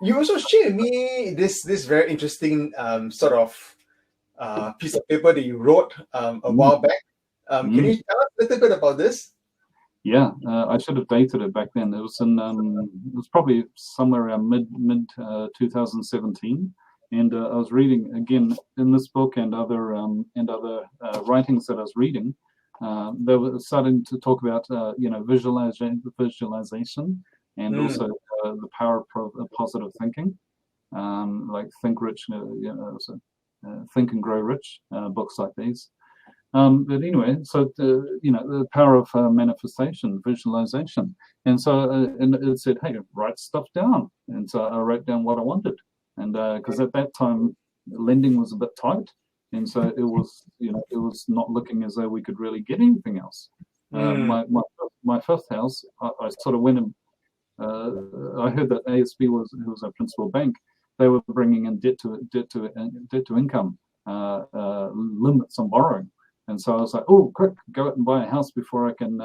You also shared me this very interesting sort of piece of paper that you wrote a while back. Can you tell us a little bit about this? Yeah, I should have dated it back then. It was it was probably somewhere around mid 2017, and I was reading again in this book and other writings that I was reading. They were starting to talk about visualization, and also the power of positive thinking, like Think Rich, Think and Grow Rich, books like these. But anyway, so the power of manifestation, visualization, and so and it said, hey, write stuff down, and so I wrote down what I wanted, and because at that time lending was a bit tight, and so it was not looking as though we could really get anything else. My fifth house, I sort of went and I heard that ASB was our principal bank. They were bringing in debt to income limits on borrowing. And so I was like, oh, quick, go out and buy a house before I can,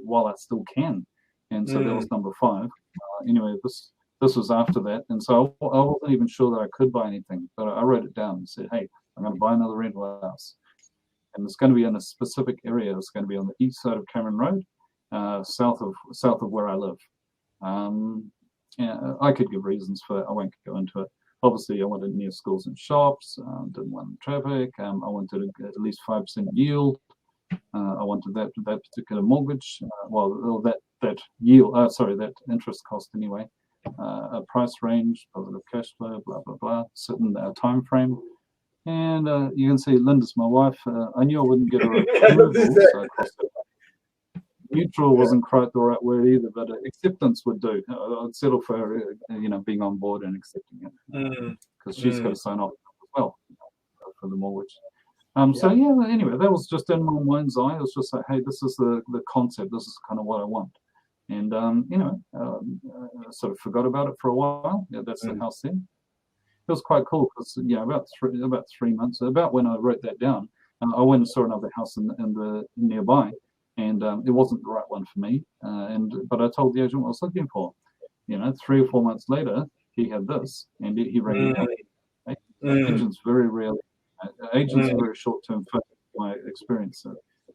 while I still can. And so that was number 5. Anyway, this was after that. And so I wasn't even sure that I could buy anything. But I wrote it down and said, hey, I'm going to buy another rental house. And it's going to be in a specific area. It's going to be on the east side of Cameron Road, south of where I live. I could give reasons for it. I won't go into it. Obviously, I wanted near schools and shops, didn't want traffic. I wanted at least 5% yield. I wanted that particular mortgage, that yield, that interest cost anyway, a price range, positive cash flow, blah, blah, blah, certain time frame. And you can see Linda's my wife. I knew I wouldn't get her approval, so I crossed it. Neutral wasn't quite the right word either, but acceptance would do. I'd settle for her, being on board and accepting it, because she's got to sign off as well for the mortgage. So yeah, anyway, that was just in my mind's eye. It was just like, hey, this is the concept. This is kind of what I want, and I sort of forgot about it for a while. Yeah, that's the house then. It was quite cool because about 3 months, about when I wrote that down, I went and saw another house in the nearby. And it wasn't the right one for me. But I told the agent what I was looking for. 3 or 4 months later, he had this, and he rang me up. Agents very rarely. Agents are very short-term fit, my experience.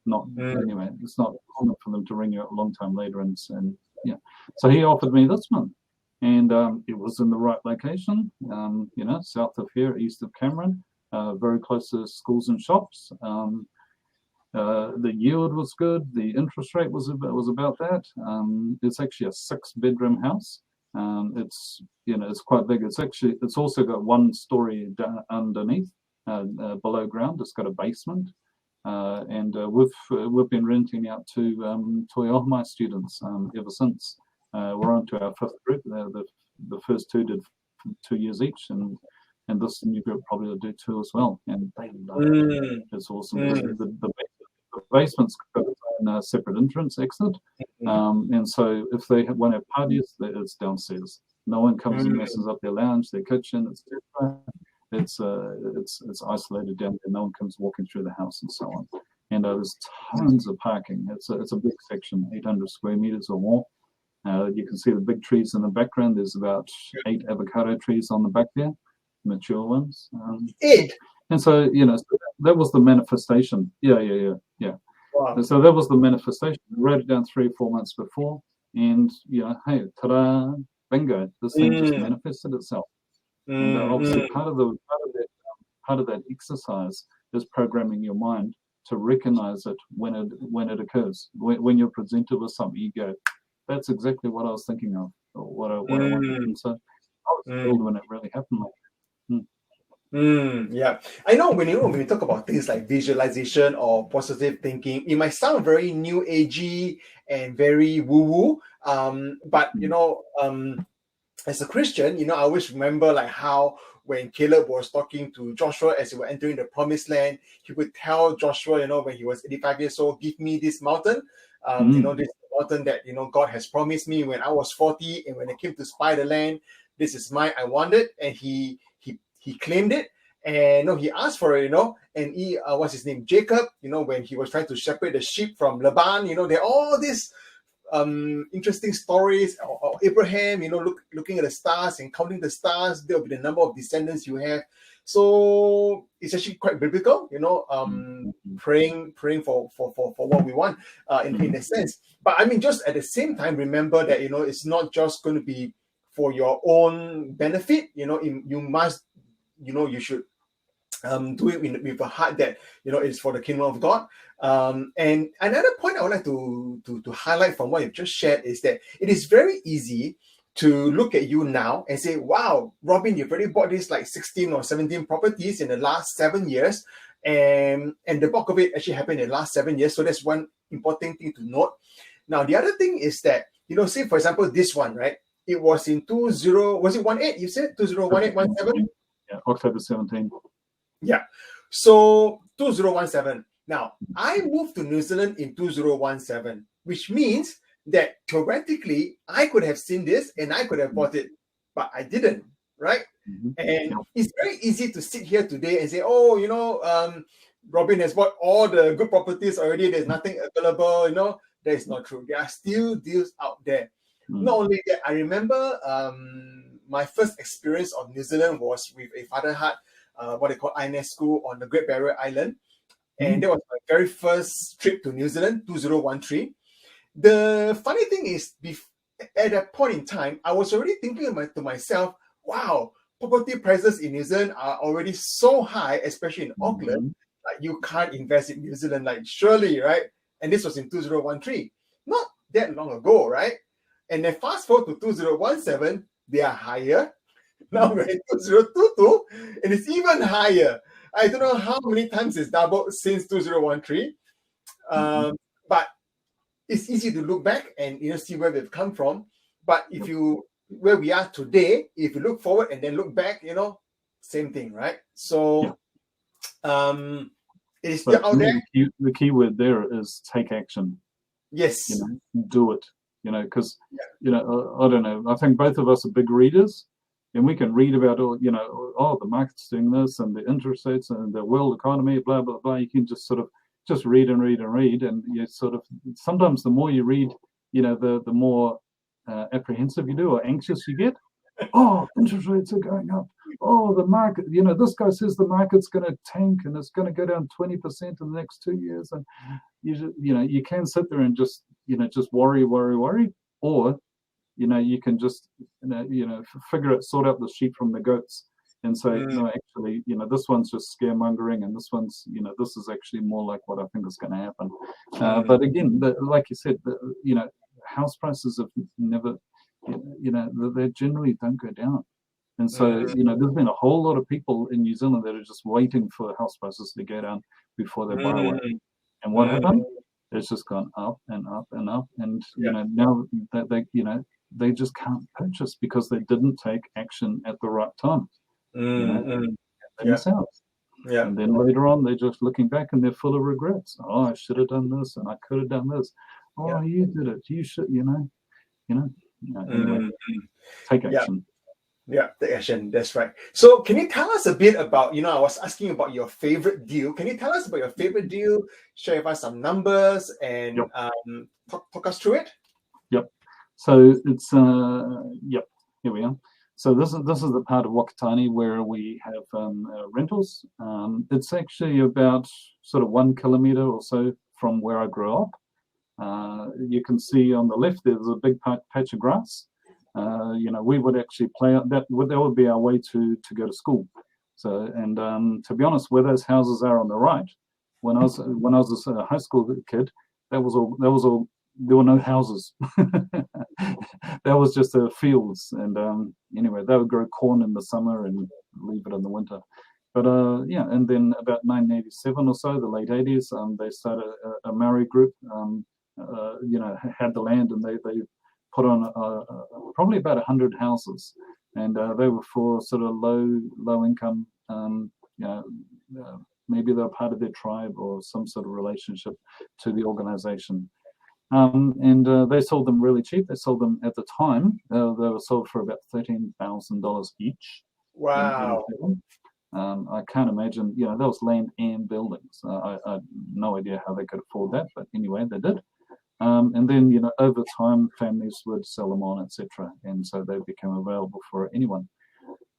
Anyway, it's not common for them to ring you up a long time later. And so he offered me this one, and it was in the right location. South of here, east of Cameron, very close to schools and shops. The yield was good. The interest rate was about that. It's actually a 6-bedroom house. It's quite big. It's also got 1 story underneath, below ground. It's got a basement, and we've been renting out to Toi Ohmai students ever since. We're on to our 5th group. The first 2 did 2 years each, and this new group probably will do 2 as well. And they love it. It's awesome. The basement's got its own separate entrance exit, and so if they want to have parties, it's downstairs. No one comes and messes up their lounge, their kitchen, etc. It's isolated down there. No one comes walking through the house and so on. And there's tons of parking. It's a big section, 800 square meters or more. You can see the big trees in the background. There's about 8 avocado trees on the back there, mature ones. 8. And so, so that was the manifestation. Yeah. Wow. And so that was the manifestation. I wrote it down 3 or 4 months before. and hey, ta-da, bingo, this thing just manifested itself. And obviously, part of that exercise is programming your mind to recognize it when it occurs. When you're presented with something, you go, "That's exactly what I was thinking of, or what I wanted." And so I was thrilled when it really happened. Yeah, I know when you talk about things like visualization or positive thinking, it might sound very new agey and very woo woo. But as a Christian, I always remember like how when Caleb was talking to Joshua as they were entering the promised land, he would tell Joshua, when he was 85 years old, give me this mountain. This mountain that God has promised me when I was 40, and when I came to spy the land, this is mine. I want it, and he claimed it, and he asked for it, and he what's his name, Jacob, when he was trying to separate the sheep from Laban, there are all these interesting stories, or Abraham, looking at the stars and counting the stars, there will be the number of descendants you have. So it's actually quite biblical, praying for what we want in a sense. But I mean, just at the same time, remember that it's not just going to be for your own benefit. You must, you should do it with a heart that it's for the kingdom of God. And another point I would like to highlight from what you've just shared is that it is very easy to look at you now and say, wow, Robin, you've already bought this like 16 or 17 properties in the last 7 years, and the bulk of it actually happened in the last 7 years. So that's one important thing to note. Now the other thing is that, say for example this one, right, it was in 18, you said 2018-17? Yeah, October 17. Yeah. So 2017. Now, I moved to New Zealand in 2017, which means that theoretically I could have seen this and I could have bought it, but I didn't, right? And it's very easy to sit here today and say, Robin has bought all the good properties already. There's nothing available. That is not true. There are still deals out there. Not only that, I remember my first experience of New Zealand was with a Father Heart, what they call INS school on the Great Barrier Island. And that was my very first trip to New Zealand, 2013. The funny thing is, at that point in time, I was already thinking to myself, wow, property prices in New Zealand are already so high, especially in Auckland, like you can't invest in New Zealand, like surely, right? And this was in 2013, not that long ago, right? And then fast forward to 2017, they are higher. Now we're in 2022, and it's even higher. I don't know how many times it's doubled since 2013. But it's easy to look back and see where we've come from. But where we are today, if you look forward and then look back, same thing, right? So it is still out there. The key word there is take action. Yes. Do it. Because I don't know. I think both of us are big readers. And we can read about, the market's doing this and the interest rates and the world economy, blah, blah, blah. You can just sort of read and read and read. And you sort of, sometimes the more you read, the more apprehensive you do or anxious you get. Oh, interest rates are going up. Oh, the market, this guy says the market's going to tank and it's going to go down 20% in the next 2 years. And, you can sit there and just worry. Or, you can just, sort out the sheep from the goats and say, no, actually, this one's just scaremongering and this one's, this is actually more like what I think is going to happen. But again, like you said, house prices have never, they generally don't go down. And so, there's been a whole lot of people in New Zealand that are just waiting for house prices to go down before they buy one. And what happened? It's just gone up and up and up. And, now that they just can't purchase because they didn't take action at the right time. Themselves. Yeah. And then later on, they're just looking back and they're full of regrets. Oh, I should have done this and I could have done this. Oh, you did it. You should, anyway, take action. Yeah, take action. That's right. So can you tell us a bit about, I was asking about your favorite deal. Can you tell us about your favorite deal? Share with us some numbers and talk us through it? Yep. So it's, here we are. So this is the part of Wakatani where we have rentals. It's actually about sort of 1 kilometer or so from where I grew up. You can see on the left there's a big patch of grass. We would actually play that would be our way to go to school. So, and to be honest, where those houses are on the right, when I was a high school kid, that was all. There were no houses. That was just fields. And anyway, they would grow corn in the summer and leave it in the winter. But and then about 1987 or so, the late 80s, they started a Maori group. Had the land, and they put on probably about 100 houses, and they were for sort of low income. Maybe they were part of their tribe or some sort of relationship to the organization. And they sold them really cheap. They sold them at the time. They were sold for about $13,000 each. Wow. I can't imagine. That was land and buildings. I had no idea how they could afford that, but anyway, they did. And then, over time, families would sell them on, etc. And so they became available for anyone.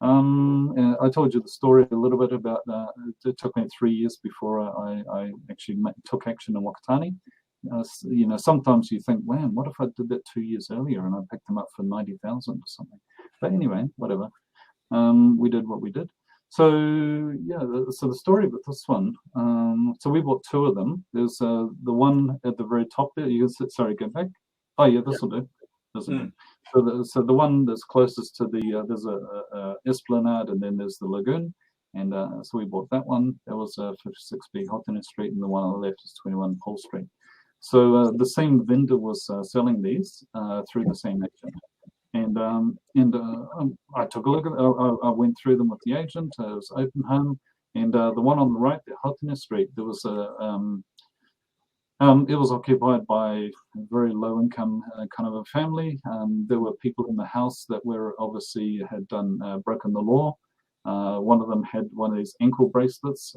And I told you the story a little bit about, it took me 3 years before I actually took action in Wakatani. Sometimes you think, man, what if I did that 2 years earlier and I picked them up for 90,000 or something? But anyway, whatever. We did what we did. So so the story with this one. So we bought two of them. There's the one at the very top there. You can go back. Oh yeah, this will do. This will do. So the one that's closest to the there's a esplanade, and then there's the lagoon. And so we bought that one. That was 56B Hottentot Street, and the one on the left is 21 Paul Street. So the same vendor was selling these through the same agent. And I took a look at it. I went through them with the agent. It was open home. And the one on the right, the Hottentot Street, there was it was occupied by a very low income kind of a family. There were people in the house that were obviously had broken the law. One of them had one of these ankle bracelets.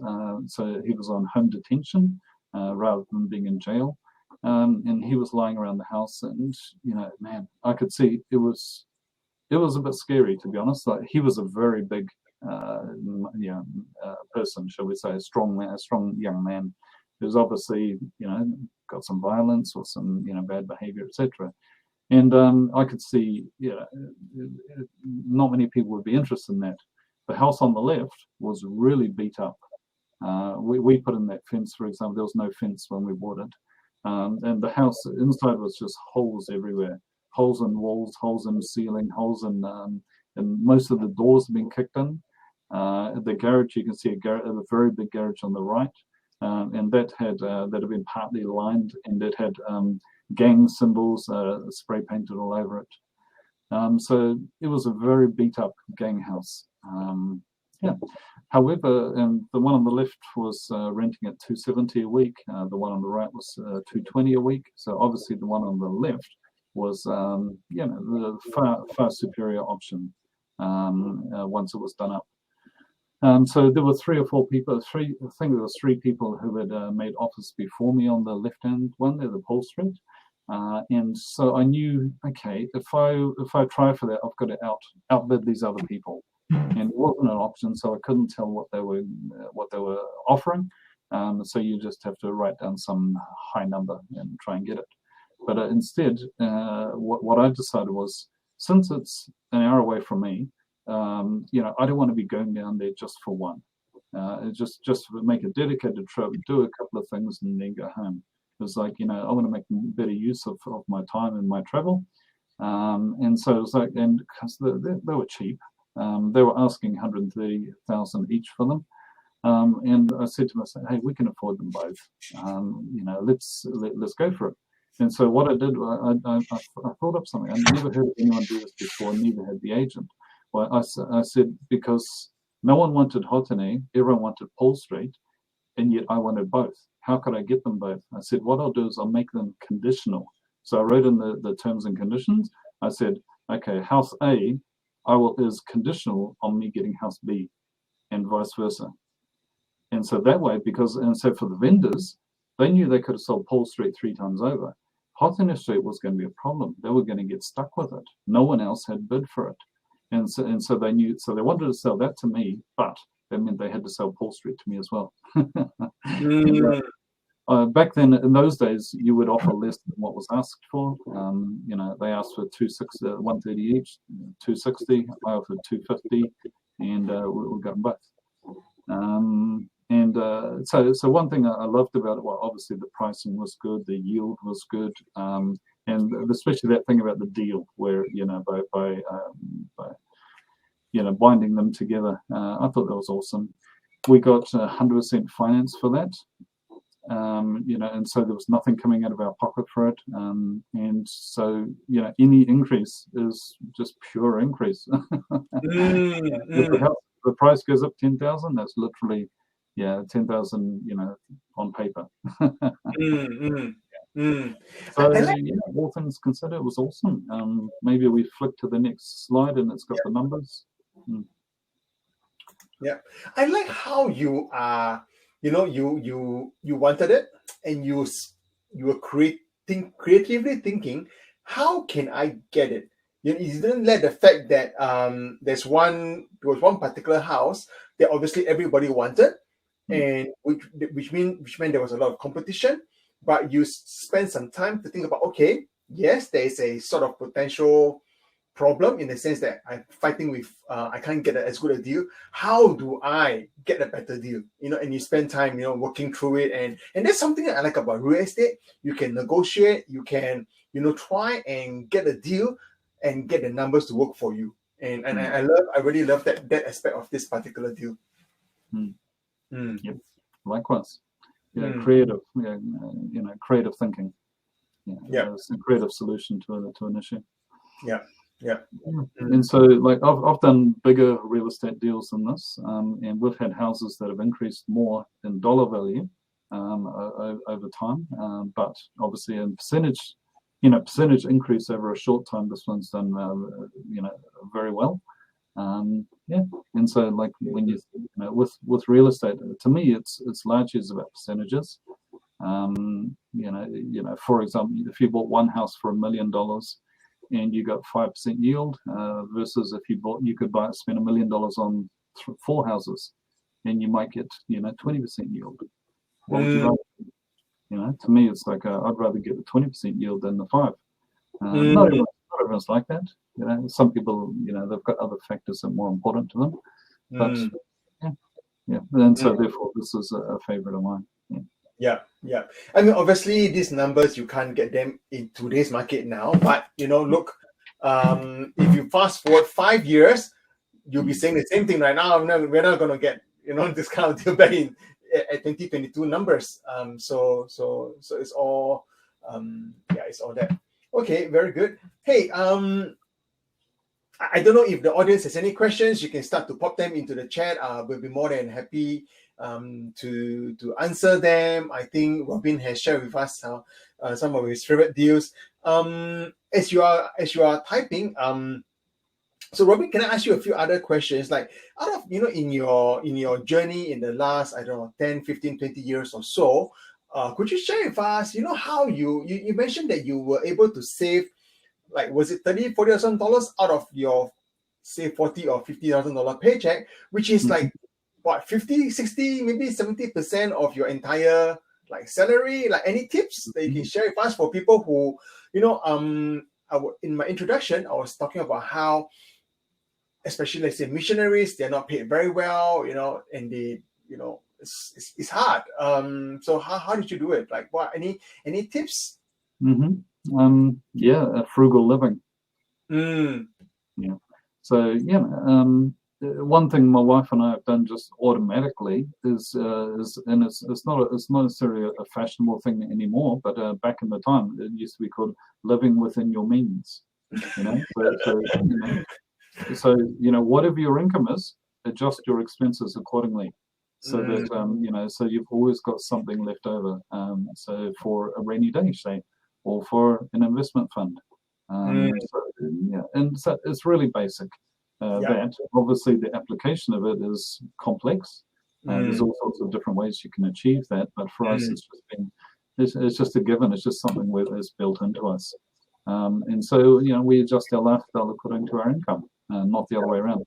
So he was on home detention rather than being in jail. And he was lying around the house, and man, I could see it was a bit scary, to be honest. Like, he was a very big person, shall we say, a strong young man who's obviously got some violence or some bad behavior, etc. And I could see not many people would be interested in that. The house on the left was really beat up. We put in that fence, for example. There was no fence when we bought it. And the house inside was just holes everywhere, holes in walls, holes in the ceiling, holes in and most of the doors have been kicked in. The garage, you can see a very big garage on the right, and that had been partly lined, and it had gang symbols spray painted all over it. So it was a very beat up gang house. However, the one on the left was renting at $270 a week. The one on the right was $220 a week. So obviously, the one on the left was, the far superior option once it was done up. So there were 3 or 4 people. I think there was 3 people who had made offers before me on the left-hand one there, the Paul Street. And so I knew, okay, if I try for that, I've got to outbid these other people. And it wasn't an option, so I couldn't tell what they were offering. So you just have to write down some high number and try and get it. But instead, what I decided was, since it's an hour away from me, I don't want to be going down there just for one. Just make a dedicated trip, do a couple of things, and then go home. It was like, I want to make better use of my time and my travel. And so it was like, and because they were cheap. They were asking $130,000 each for them, and I said to myself, "Hey, we can afford them both. Let's go for it." And so what I did, I thought up something. I never heard of anyone do this before. Neither had the agent. Well, I said, because no one wanted Hottentot, everyone wanted Paul Street, and yet I wanted both. How could I get them both? I said, what I'll do is I'll make them conditional. So I wrote in the terms and conditions. I said, okay, house A is conditional on me getting house B, and vice versa. And so that way, so for the vendors, they knew they could have sold Paul Street 3 times over. Hottentot Street was going to be a problem. They were going to get stuck with it. No one else had bid for it. And so they knew, so they wanted to sell that to me, but that meant they had to sell Paul Street to me as well. And, back then, in those days, you would offer less than what was asked for. They asked for 260, 130 each, 260. I offered 250, and we got them both. So one thing I loved about it, well, obviously the pricing was good, the yield was good, and especially that thing about the deal, where by binding them together, I thought that was awesome. We got 100% finance for that. And so there was nothing coming out of our pocket for it. And so, any increase is just pure increase. If the price goes up 10,000, that's literally, 10,000, on paper. So, all things considered, it was awesome. Maybe we flick to the next slide and it's got the numbers. Yeah, I like how you are. You wanted it, and you were creatively thinking, how can I get it? You didn't let the fact that there was one particular house that obviously everybody wanted, and which meant there was a lot of competition. But you spent some time to think about, okay, yes, there is a sort of potential problem in the sense that I'm fighting with, I can't get as good a deal. How do I get a better deal? And you spend time, working through it, and that's something that I like about real estate. You can negotiate, you can, try and get a deal and get the numbers to work for you. And I really love that aspect of this particular deal. Yep. Likewise. Creative, creative thinking. It's a creative solution to an issue. Yeah. And so, like, I've done bigger real estate deals than this, and we've had houses that have increased more in dollar value over time, but obviously in percentage increase over a short time, this one's done very well. And so, like, when with real estate, to me, it's largely about percentages. For example, if you bought one house for $1 million and you got 5% yield, versus if you could spend $1 million on 4 houses, and you might get 20% yield. What would you rather? To me, it's like I'd rather get the 20% yield than the 5. Not everyone's like that. Some people, they've got other factors that are more important to them. But and so therefore, this is a favorite of mine. Yeah. I mean, obviously, these numbers, you can't get them in today's market now. But, look, if you fast forward 5 years, you'll be saying the same thing right now. We're not going to get, this kind of deal back at 2022 numbers. So it's all, it's all that. Okay, very good. Hey, I don't know if the audience has any questions. You can start to pop them into the chat. We'll be more than happy to answer them. I think Robin has shared with us some of his favorite deals. As you are typing, so Robin, can I ask you a few other questions? Like, out of in your journey in the last, I don't know, 10, 15, 20 years or so, could you share with us, how you mentioned that you were able to save, like, was it $30,000-$40,000 out of your, say, $40,000 or $50,000 paycheck, which is like what, 50, 60, maybe 70% of your entire salary? Like, any tips that you can share with us for people who, in my introduction, I was talking about how, especially, let's say, missionaries, they're not paid very well, and they, it's hard. So how did you do it? Like, what, any tips? Frugal living. Yeah. So one thing my wife and I have done just automatically is and it's not necessarily a fashionable thing anymore, but back in the time it used to be called living within your means. So whatever your income is, adjust your expenses accordingly. So that so you've always got something left over. So for a rainy day, say, or for an investment fund. And so it's really basic. That obviously the application of it is complex. There's all sorts of different ways you can achieve that, but for us, it's just a given. It's just something that's built into us. And so we adjust our lifestyle according to our income. Not the other way around.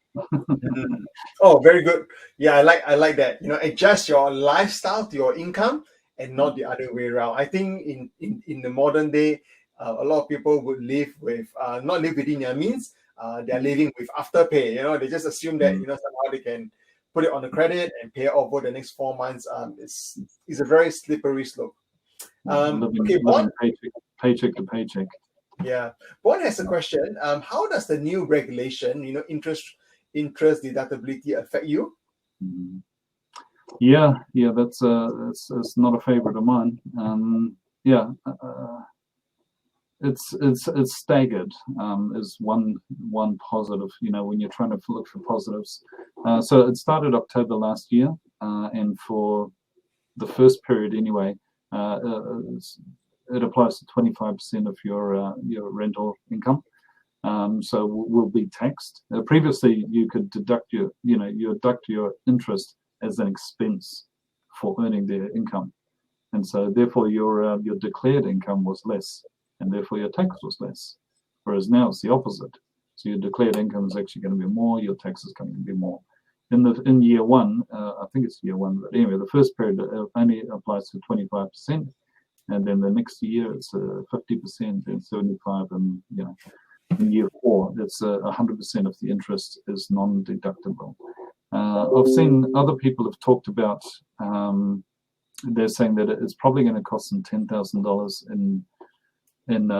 Oh, very good. Yeah, I like that. Adjust your lifestyle to your income, and not the other way around. I think in the modern day, a lot of people would live with not live within their means. They're living with afterpay. They just assume that somehow they can put it on the credit and pay off over the next 4 months. It's a very slippery slope. Living Bon, paycheck to paycheck. Yeah, Bon has a question. How does the new regulation, interest deductibility affect you? Yeah, that's not a favorite of mine. It's staggered is one positive. When you're trying to look for positives. So it started October last year, and for the first period anyway, it applies to 25% of your rental income. So will be taxed. Previously, you could deduct you deduct your interest as an expense for earning their income, and so therefore your declared income was less, and therefore your tax was less. Whereas now it's the opposite. So your declared income is actually going to be more, your tax is going to be more. In year one, I think it's year one, but anyway, the first period only applies to 25%, and then the next year it's 50% and 75%, and in year 4 it's 100% of the interest is non-deductible. I've seen other people have talked about. They're saying that it's probably going to cost them $10,000 in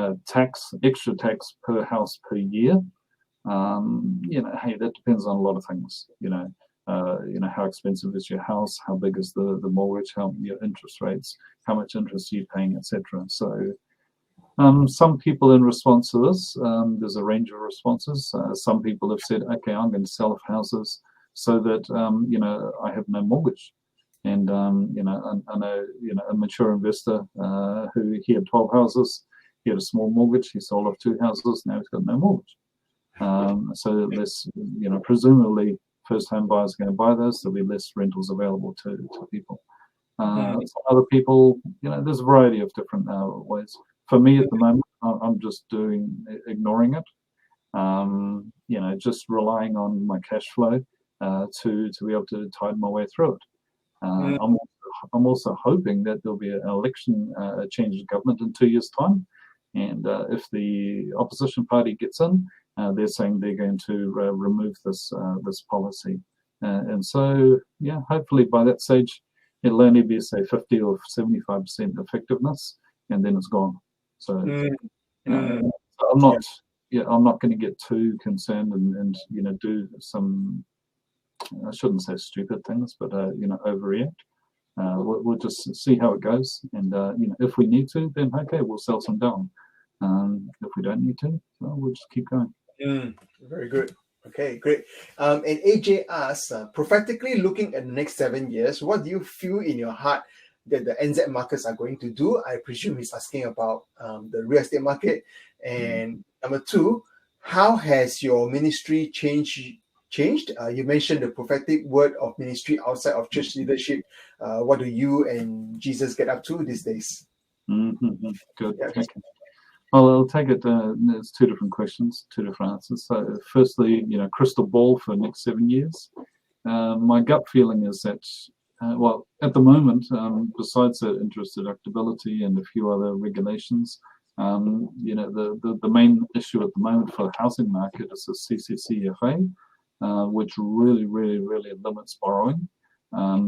extra tax per house per year. Hey, that depends on a lot of things. How expensive is your house, how big is the mortgage, how your interest rates, how much interest are you paying, etc. So some people in response to this, there's a range of responses. Some people have said, okay, I'm going to sell off houses so that I have no mortgage. And I know a mature investor who he had 12 houses, he had a small mortgage, he sold off 2 houses, now he's got no mortgage. So there's presumably first home buyers are going to buy those. There'll be less rentals available to people. Some other people, there's a variety of different ways. For me at the moment, I'm just ignoring it. Just relying on my cash flow to be able to tide my way through it. I'm also hoping that there'll be an election, a change of government in 2 years' time, and if the opposition party gets in, they're saying they're going to remove this policy, and so hopefully by that stage it'll only be say 50 or 75% effectiveness, and then it's gone. So I'm not going to get too concerned and do some, I shouldn't say stupid things, but overreact. We'll just see how it goes, and if we need to, then okay, we'll sell some down. If we don't need to, well, we'll just keep going. Very good. Okay, great. And AJ asks, prophetically looking at the next 7 years, what do you feel in your heart that the NZ markets are going to do? I presume he's asking about the real estate market. And number 2, how has your ministry changed? You mentioned the prophetic word of ministry outside of church leadership. What do you and Jesus get up to these days? Good. Yeah. Okay. Well, I'll take it. There's 2 different questions, 2 different answers. So, firstly, crystal ball for the next 7 years. My gut feeling is that, at the moment, besides the interest deductibility and a few other regulations, the main issue at the moment for the housing market is the CCCFA, which really, really, really limits borrowing.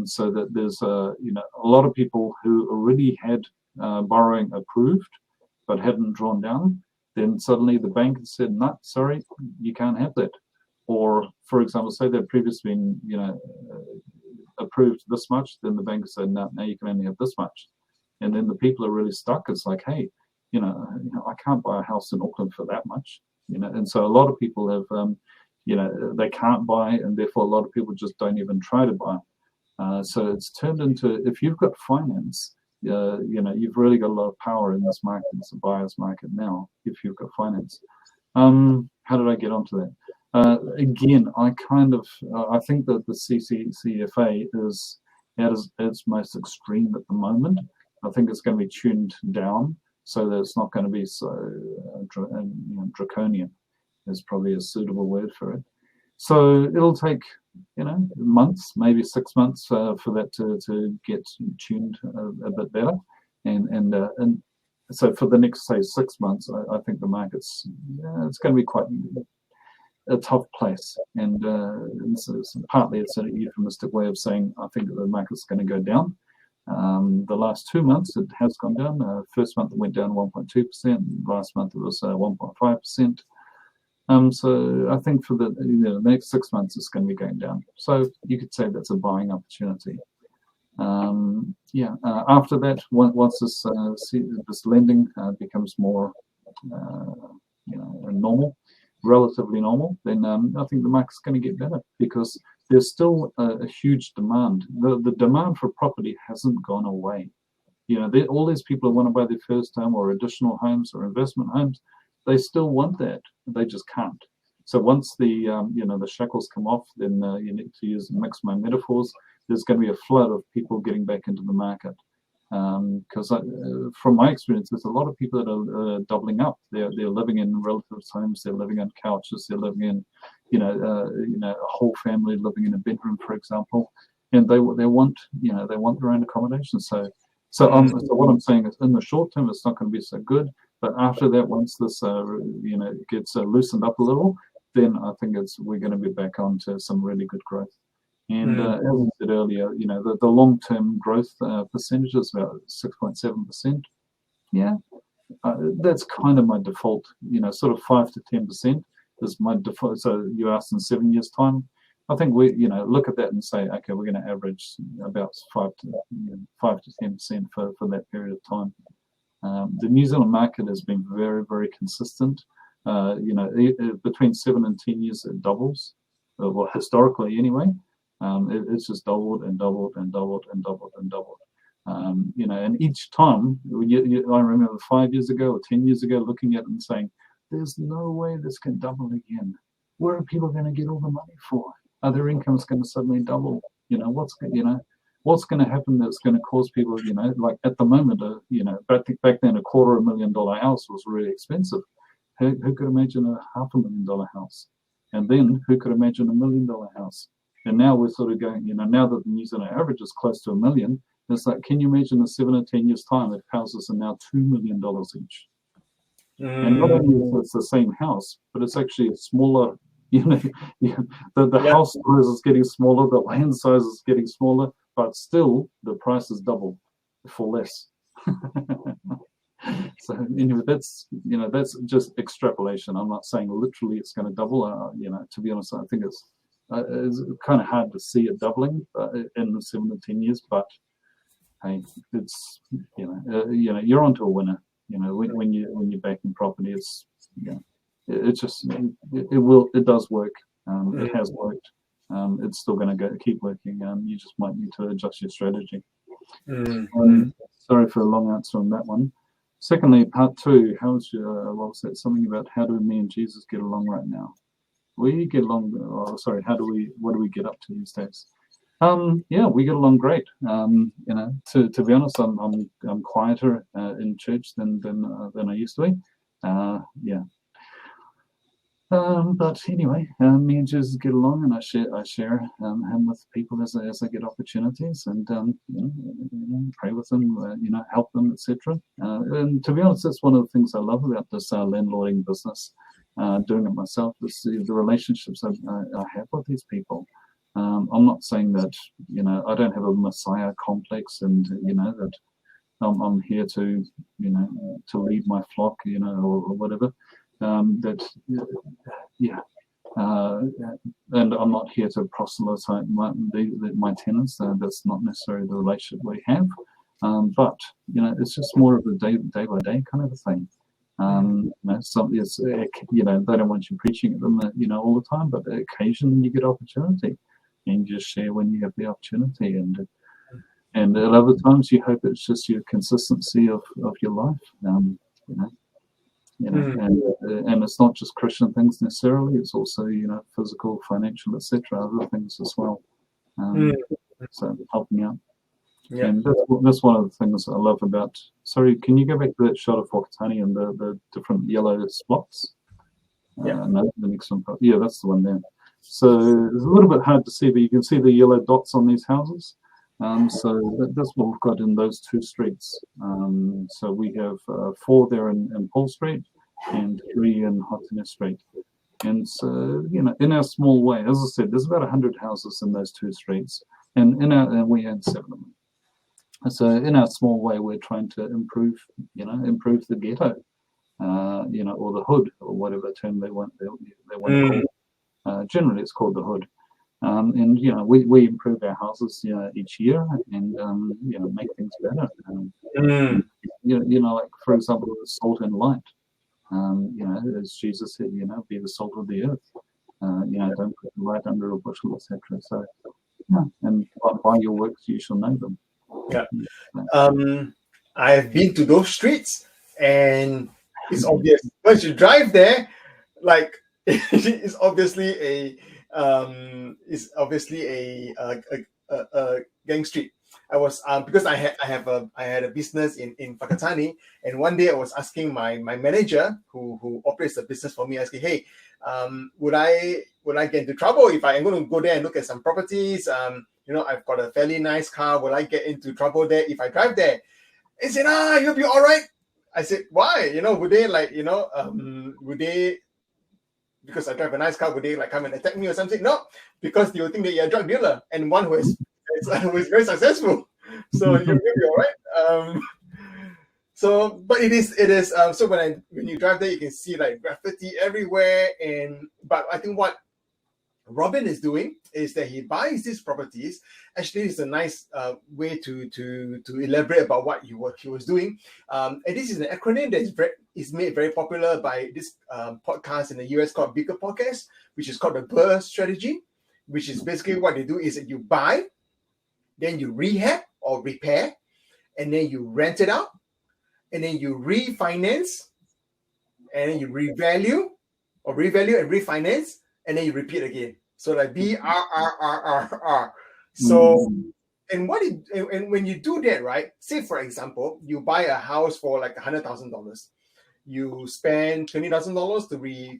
So that there's a lot of people who already had borrowing approved but hadn't drawn down, then suddenly the bank said, no, sorry, you can't have that. Or, for example, say they'd previously been, approved this much, then the bank said, no, now you can only have this much. And then the people are really stuck. It's like, hey, I can't buy a house in Auckland for that much. And so a lot of people have, they can't buy, and therefore a lot of people just don't even try to buy. So it's turned into, if you've got finance, you've really got a lot of power in this market. It's a buyer's market now if you've got finance. How did I get onto that? Again, I think that the CCCFA is at its most extreme at the moment. I think it's going to be tuned down so that it's not going to be so draconian is probably a suitable word for it. So it'll take months, maybe 6 months for that to get tuned a bit better, and so for the next, say, 6 months, I think the market's it's going to be quite a tough place, and partly it's a euphemistic way of saying I think that the market's going to go down. The last 2 months it has gone down. First month it went down 1.2%. Last month it was 1.5%. So I think for the next 6 months it's going to be going down. So you could say that's a buying opportunity. After that, once this lending becomes more normal, relatively normal, then I think the market's going to get better, because there's still a huge demand. The demand for property hasn't gone away. All these people who want to buy their first home or additional homes or investment homes, they still want that. They just can't. So once the the shackles come off, then you need to mix my metaphors. There's going to be a flood of people getting back into the market. Because from my experience, there's a lot of people that are doubling up. They're living in relatives' homes. They're living on couches. They're living in, a whole family living in a bedroom, for example, and they want their own accommodation. So what I'm saying is, in the short term, it's not going to be so good. But after that, once this gets loosened up a little, then I think we're going to be back onto some really good growth. And as I said earlier, the long-term growth percentage is about 6.7%. Yeah, that's kind of my default. Sort of 5 to 10% is my default. So you asked in 7 years' time, I think we look at that and say, okay, we're going to average about 5 to 10% for that period of time. The New Zealand market has been very, very consistent. Between 7 and 10 years, it doubles. Well, historically anyway. It's just doubled and doubled and doubled and doubled and doubled. And each time, I remember 5 years ago or 10 years ago looking at it and saying, there's no way this can double again. Where are people going to get all the money for? Are their incomes going to suddenly double? What's going to happen that's going to cause people, like at the moment, back then, $250,000 house was really expensive. Who could imagine a $500,000 house? And then who could imagine $1 million house? And now we're sort of going, now that the New Zealand average is close to $1 million, it's like, can you imagine in 7 or 10 years' time if houses are now $2 million each? And not only is it the same house, but it's actually a smaller, the house size is getting smaller, the land size is getting smaller, but still the price is double for less. So anyway, that's just extrapolation. I'm not saying literally it's going to double. To be honest, I think it's kind of hard to see it doubling in the 7 to 10 years. But hey, it's you're onto a winner. When you're backing property, it's it does work. It has worked. It's still going to keep working. You just might need to adjust your strategy. Sorry for a long answer on that one. Secondly, part 2, what was that? Something about how do me and Jesus get along right now? We get along. What do we get up to these days? We get along great. To be honest, I'm quieter in church than I used to be. But anyway, me and Jesus get along, and I share him with people as I get opportunities, and pray with them, help them, etc. And to be honest, that's one of the things I love about this landlording business. Doing it myself is the relationships I have with these people. I'm not saying that I don't have a messiah complex, and that I'm here to lead my flock, or whatever. And I'm not here to proselyte my tenants. That's not necessarily the relationship we have. But it's just more of a day by day kind of a thing. They don't want you preaching at them, all the time, but occasionally you get opportunity, and you just share when you have the opportunity, and at other times you hope it's just your consistency of your life, and it's not just Christian things necessarily. It's also physical, financial, etc., other things as well. So helping out. Yeah. And that's one of the things I love about. Sorry, can you go back to that shot of Whakatane and the different yellow spots? Yeah. No, the next one. Yeah, that's the one there. So it's a little bit hard to see, but you can see the yellow dots on these houses. So that's what we've got in those two streets. So we have 4 there in Paul Street and 3 in Hotena Street. And so, in our small way, as I said, there's about 100 houses in those 2 streets, and we own 7 of them. So in our small way, we're trying to improve the ghetto, or the hood, or whatever term they want to call. Generally, it's called the hood. And we improve our houses each year, and make things better. Like for example, salt and light. As Jesus said, be the salt of the earth. Don't put the light under a bushel, etc. So, and by your works you shall know them. Yeah. I've been to those streets, and it's obvious once you drive there, like it's obviously a gang street. I was because I had a business in Whakatane, and one day I was asking my manager who operates the business for me, asking, hey, would I get into trouble if I am going to go there and look at some properties? I've got a fairly nice car. Will I get into trouble there if I drive there? He said, you'll be all right. I said, why? Would they would they, because I drive a nice car, would they come and attack me or something? No, because they will think that you're a drug dealer and one who is very successful. So you'll be all right. But it is. So when you drive there, you can see like graffiti everywhere. But I think what Robin is doing is that he buys these properties. Actually, it's a nice way to elaborate about what he was doing. And this is an acronym that is made very popular by this podcast in the US called Bigger Podcast, which is called the BRRRR strategy, which is basically what they do is that you buy, then you rehab or repair, and then you rent it out, and then you refinance, and then you revalue and refinance, and then you repeat again. So like BRRRR. So and when you do that, right? Say for example, you buy a house for like $100,000. You spend $20,000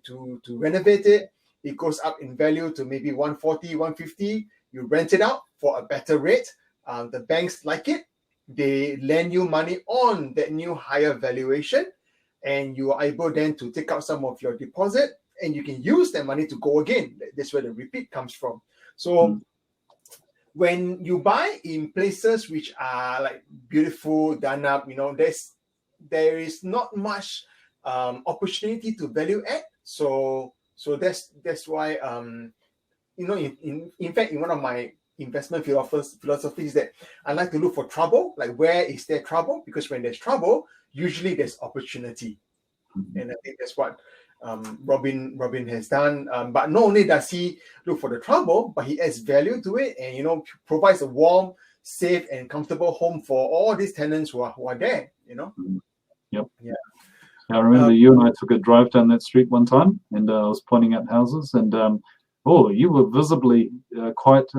to renovate it. It goes up in value to maybe 140, 150. You rent it out for a better rate. The banks like it. They lend you money on that new higher valuation, and you are able then to take out some of your deposit, and you can use that money to go again. That's where the repeat comes from. So when you buy in places which are like beautiful, done up, there is not much opportunity to value add. So that's why in fact in one of my investment philosophies that I like to look for trouble. Like, where is there trouble? Because when there's trouble, usually there's opportunity, and I think that's what Robin has done. But not only does he look for the trouble, but he adds value to it, and provides a warm, safe, and comfortable home for all these tenants who are there. Yep. Yeah. I remember you and I took a drive down that street one time, and I was pointing out houses, and you were visibly quite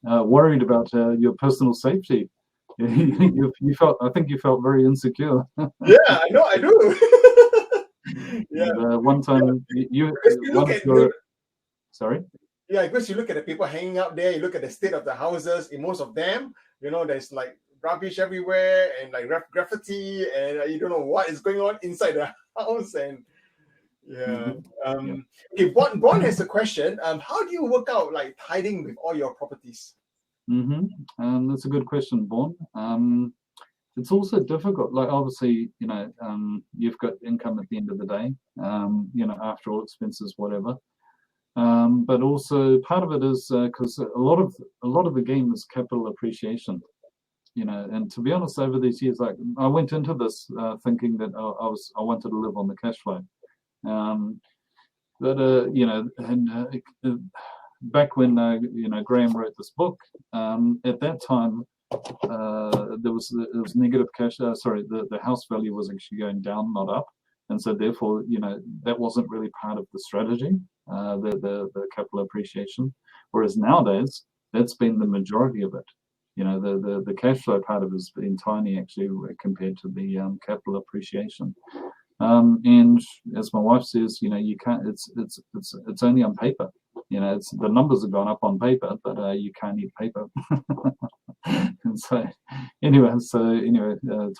worried about your personal safety. you felt, I think you felt very insecure. Yeah, I know, I do. Yeah. And, one time sorry. Yeah, because you look at the people hanging out there, you look at the state of the houses. In most of them, there's like rubbish everywhere and like graffiti, and you don't know what is going on inside the house. And yeah. Okay, Bon has a question. How do you work out like tithing with all your properties? That's a good question, Bon. It's also difficult. Like, obviously, you've got income at the end of the day, after all expenses, whatever. But also part of it is because a lot of the game is capital appreciation. And to be honest, over these years, like, I went into this thinking that I wanted to live on the cash flow. Back when Graham wrote this book, at that time there was negative cash. The house value was actually going down, not up, and so therefore that wasn't really part of the strategy, the capital appreciation. Whereas nowadays that's been the majority of it. The cash flow part of it has been tiny actually compared to the capital appreciation. And as my wife says, you can't. It's only on paper. it's the numbers have gone up on paper, but you can't eat paper. And so anyway,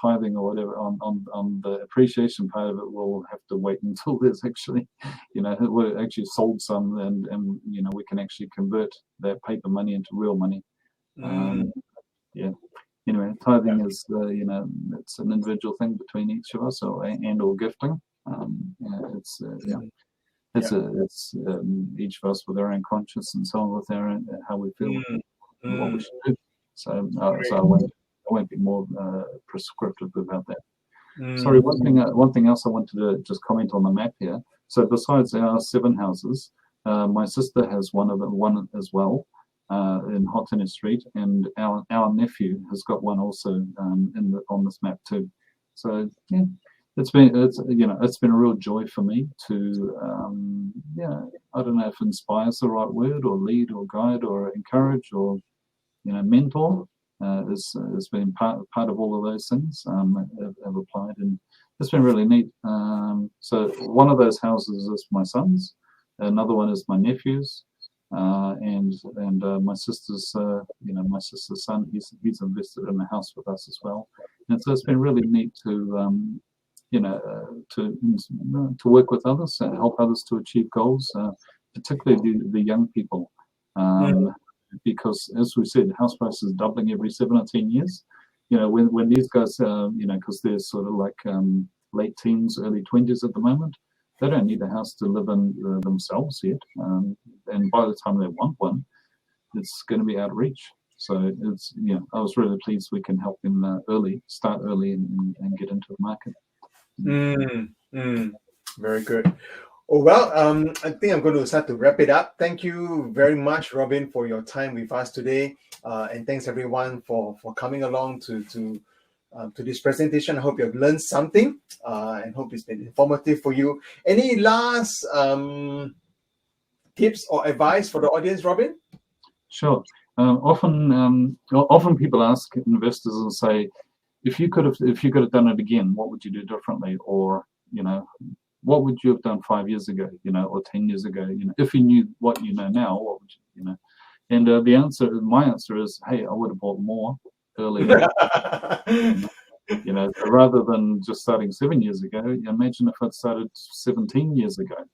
tithing or whatever on the appreciation part of it, we'll have to wait until there's actually, we're actually sold some, and we can actually convert that paper money into real money. Yeah. Anyway, tithing is it's an individual thing between each of us, or gifting. It's each of us with our own conscience and so on, with our own, how we feel, what we should do. So I won't be more prescriptive about that. Sorry, one thing else I wanted to just comment on the map here. So besides our 7 houses, my sister has one as well in Hottentot Street, and our nephew has got one also on this map too. So yeah, it's been a real joy for me to I don't know if inspire is the right word, or lead, or guide, or encourage, or mentor has been part of all of those things. I've applied, and it's been really neat. So one of those houses is my son's, another one is my nephew's, and my sister's my sister's son. He's invested in a house with us as well, and so it's been really neat to to work with others, help others to achieve goals, particularly the young people. Because, as we said, house prices doubling every 7 or 10 years. When these guys, because they're sort of like late teens, early 20s at the moment, they don't need a house to live in themselves yet. And by the time they want one, it's going to be out of reach. So it's, I was really pleased we can help them start early and get into the market. Very good. Oh, well, I think I'm going to start to wrap it up. Thank you very much, Robin, for your time with us today. And thanks everyone for coming along to this presentation. I hope you have learned something and hope it's been informative for you. Any last tips or advice for the audience, Robin? Sure. Often people ask investors and say, if you could have done it again, what would you do differently? Or, what would you have done 5 years ago, or 10 years ago? If you knew what you know now, what would you? And my answer is, hey, I would have bought more earlier. Rather than just starting 7 years ago. Imagine if I'd started 17 years ago.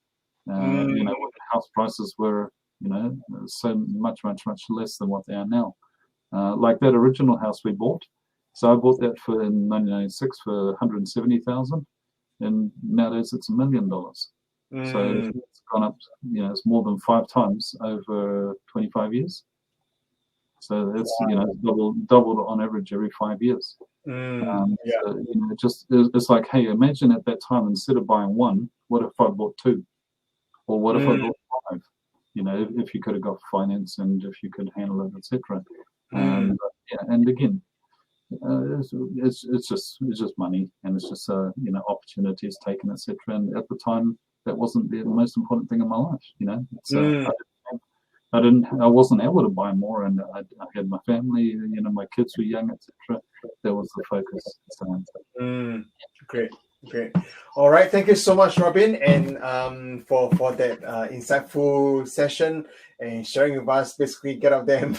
When house prices were, so much less than what they are now. Like that original house we bought. So I bought that in 1996 for $170,000. And nowadays it's $1 million. So it's gone up, it's more than 5 times over 25 years. So that's doubled on average every 5 years. So, it's like, hey, imagine at that time, instead of buying 1, what if I bought 2, or what if I bought 5? If you could have got finance and if you could handle it, etc. And again, it's just money, and it's just opportunities taken, etc. And at the time, that wasn't the most important thing in my life. I wasn't able to buy more, and I had my family, my kids were young, etc. That was the focus. So, Great. All right, thank you so much, Robin, and for that insightful session and sharing with us. Basically, get out there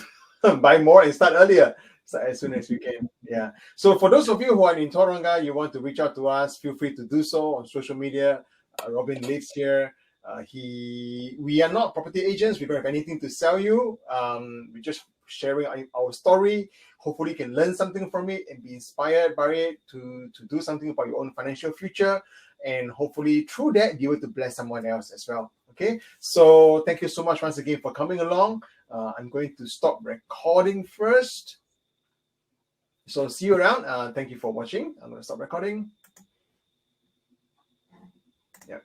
and buy more and start earlier. So as soon as we can. Yeah. So for those of you who are in Tauranga, you want to reach out to us, feel free to do so on social media. Robin lives here. We are not property agents. We don't have anything to sell you. We're just sharing our story. Hopefully you can learn something from it and be inspired by it to do something about your own financial future. And hopefully through that, be able to bless someone else as well. Okay. So thank you so much once again for coming along. I'm going to stop recording first. So see you around. Thank you for watching. I'm going to stop recording. Yeah.